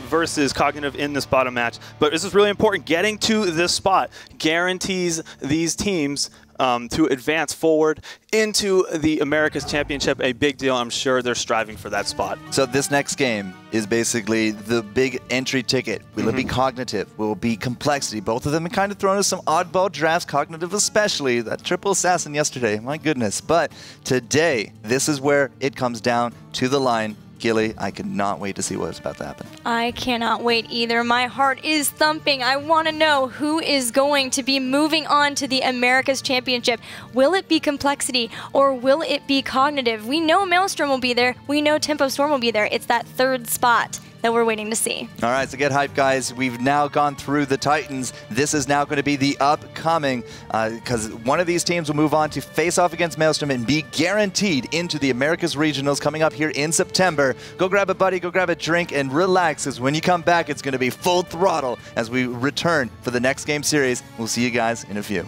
versus Cognitive in this bottom match. But this is really important. Getting to this spot guarantees these teams to advance forward into the America's Championship. A big deal. I'm sure they're striving for that spot. So this next game is basically the big entry ticket. Will it be Cognitive? Will it be Complexity? Both of them have kind of thrown us some oddball drafts, Cognitive especially. That triple assassin yesterday, my goodness. But today, this is where it comes down to the line. Gilly, I cannot wait to see what's about to happen. I cannot wait either. My heart is thumping. I want to know who is going to be moving on to the America's Championship. Will it be Complexity or will it be Cognitive? We know Maelstrom will be there. We know Tempo Storm will be there. It's that 3rd spot that we're waiting to see. All right, so get hyped, guys. We've now gone through the Titans. This is now going to be the upcoming, because one of these teams will move on to face off against Maelstrom and be guaranteed into the Americas Regionals coming up here in September. Go grab a buddy, go grab a drink, and relax, because when you come back, it's going to be full throttle as we return for the next game series. We'll see you guys in a few.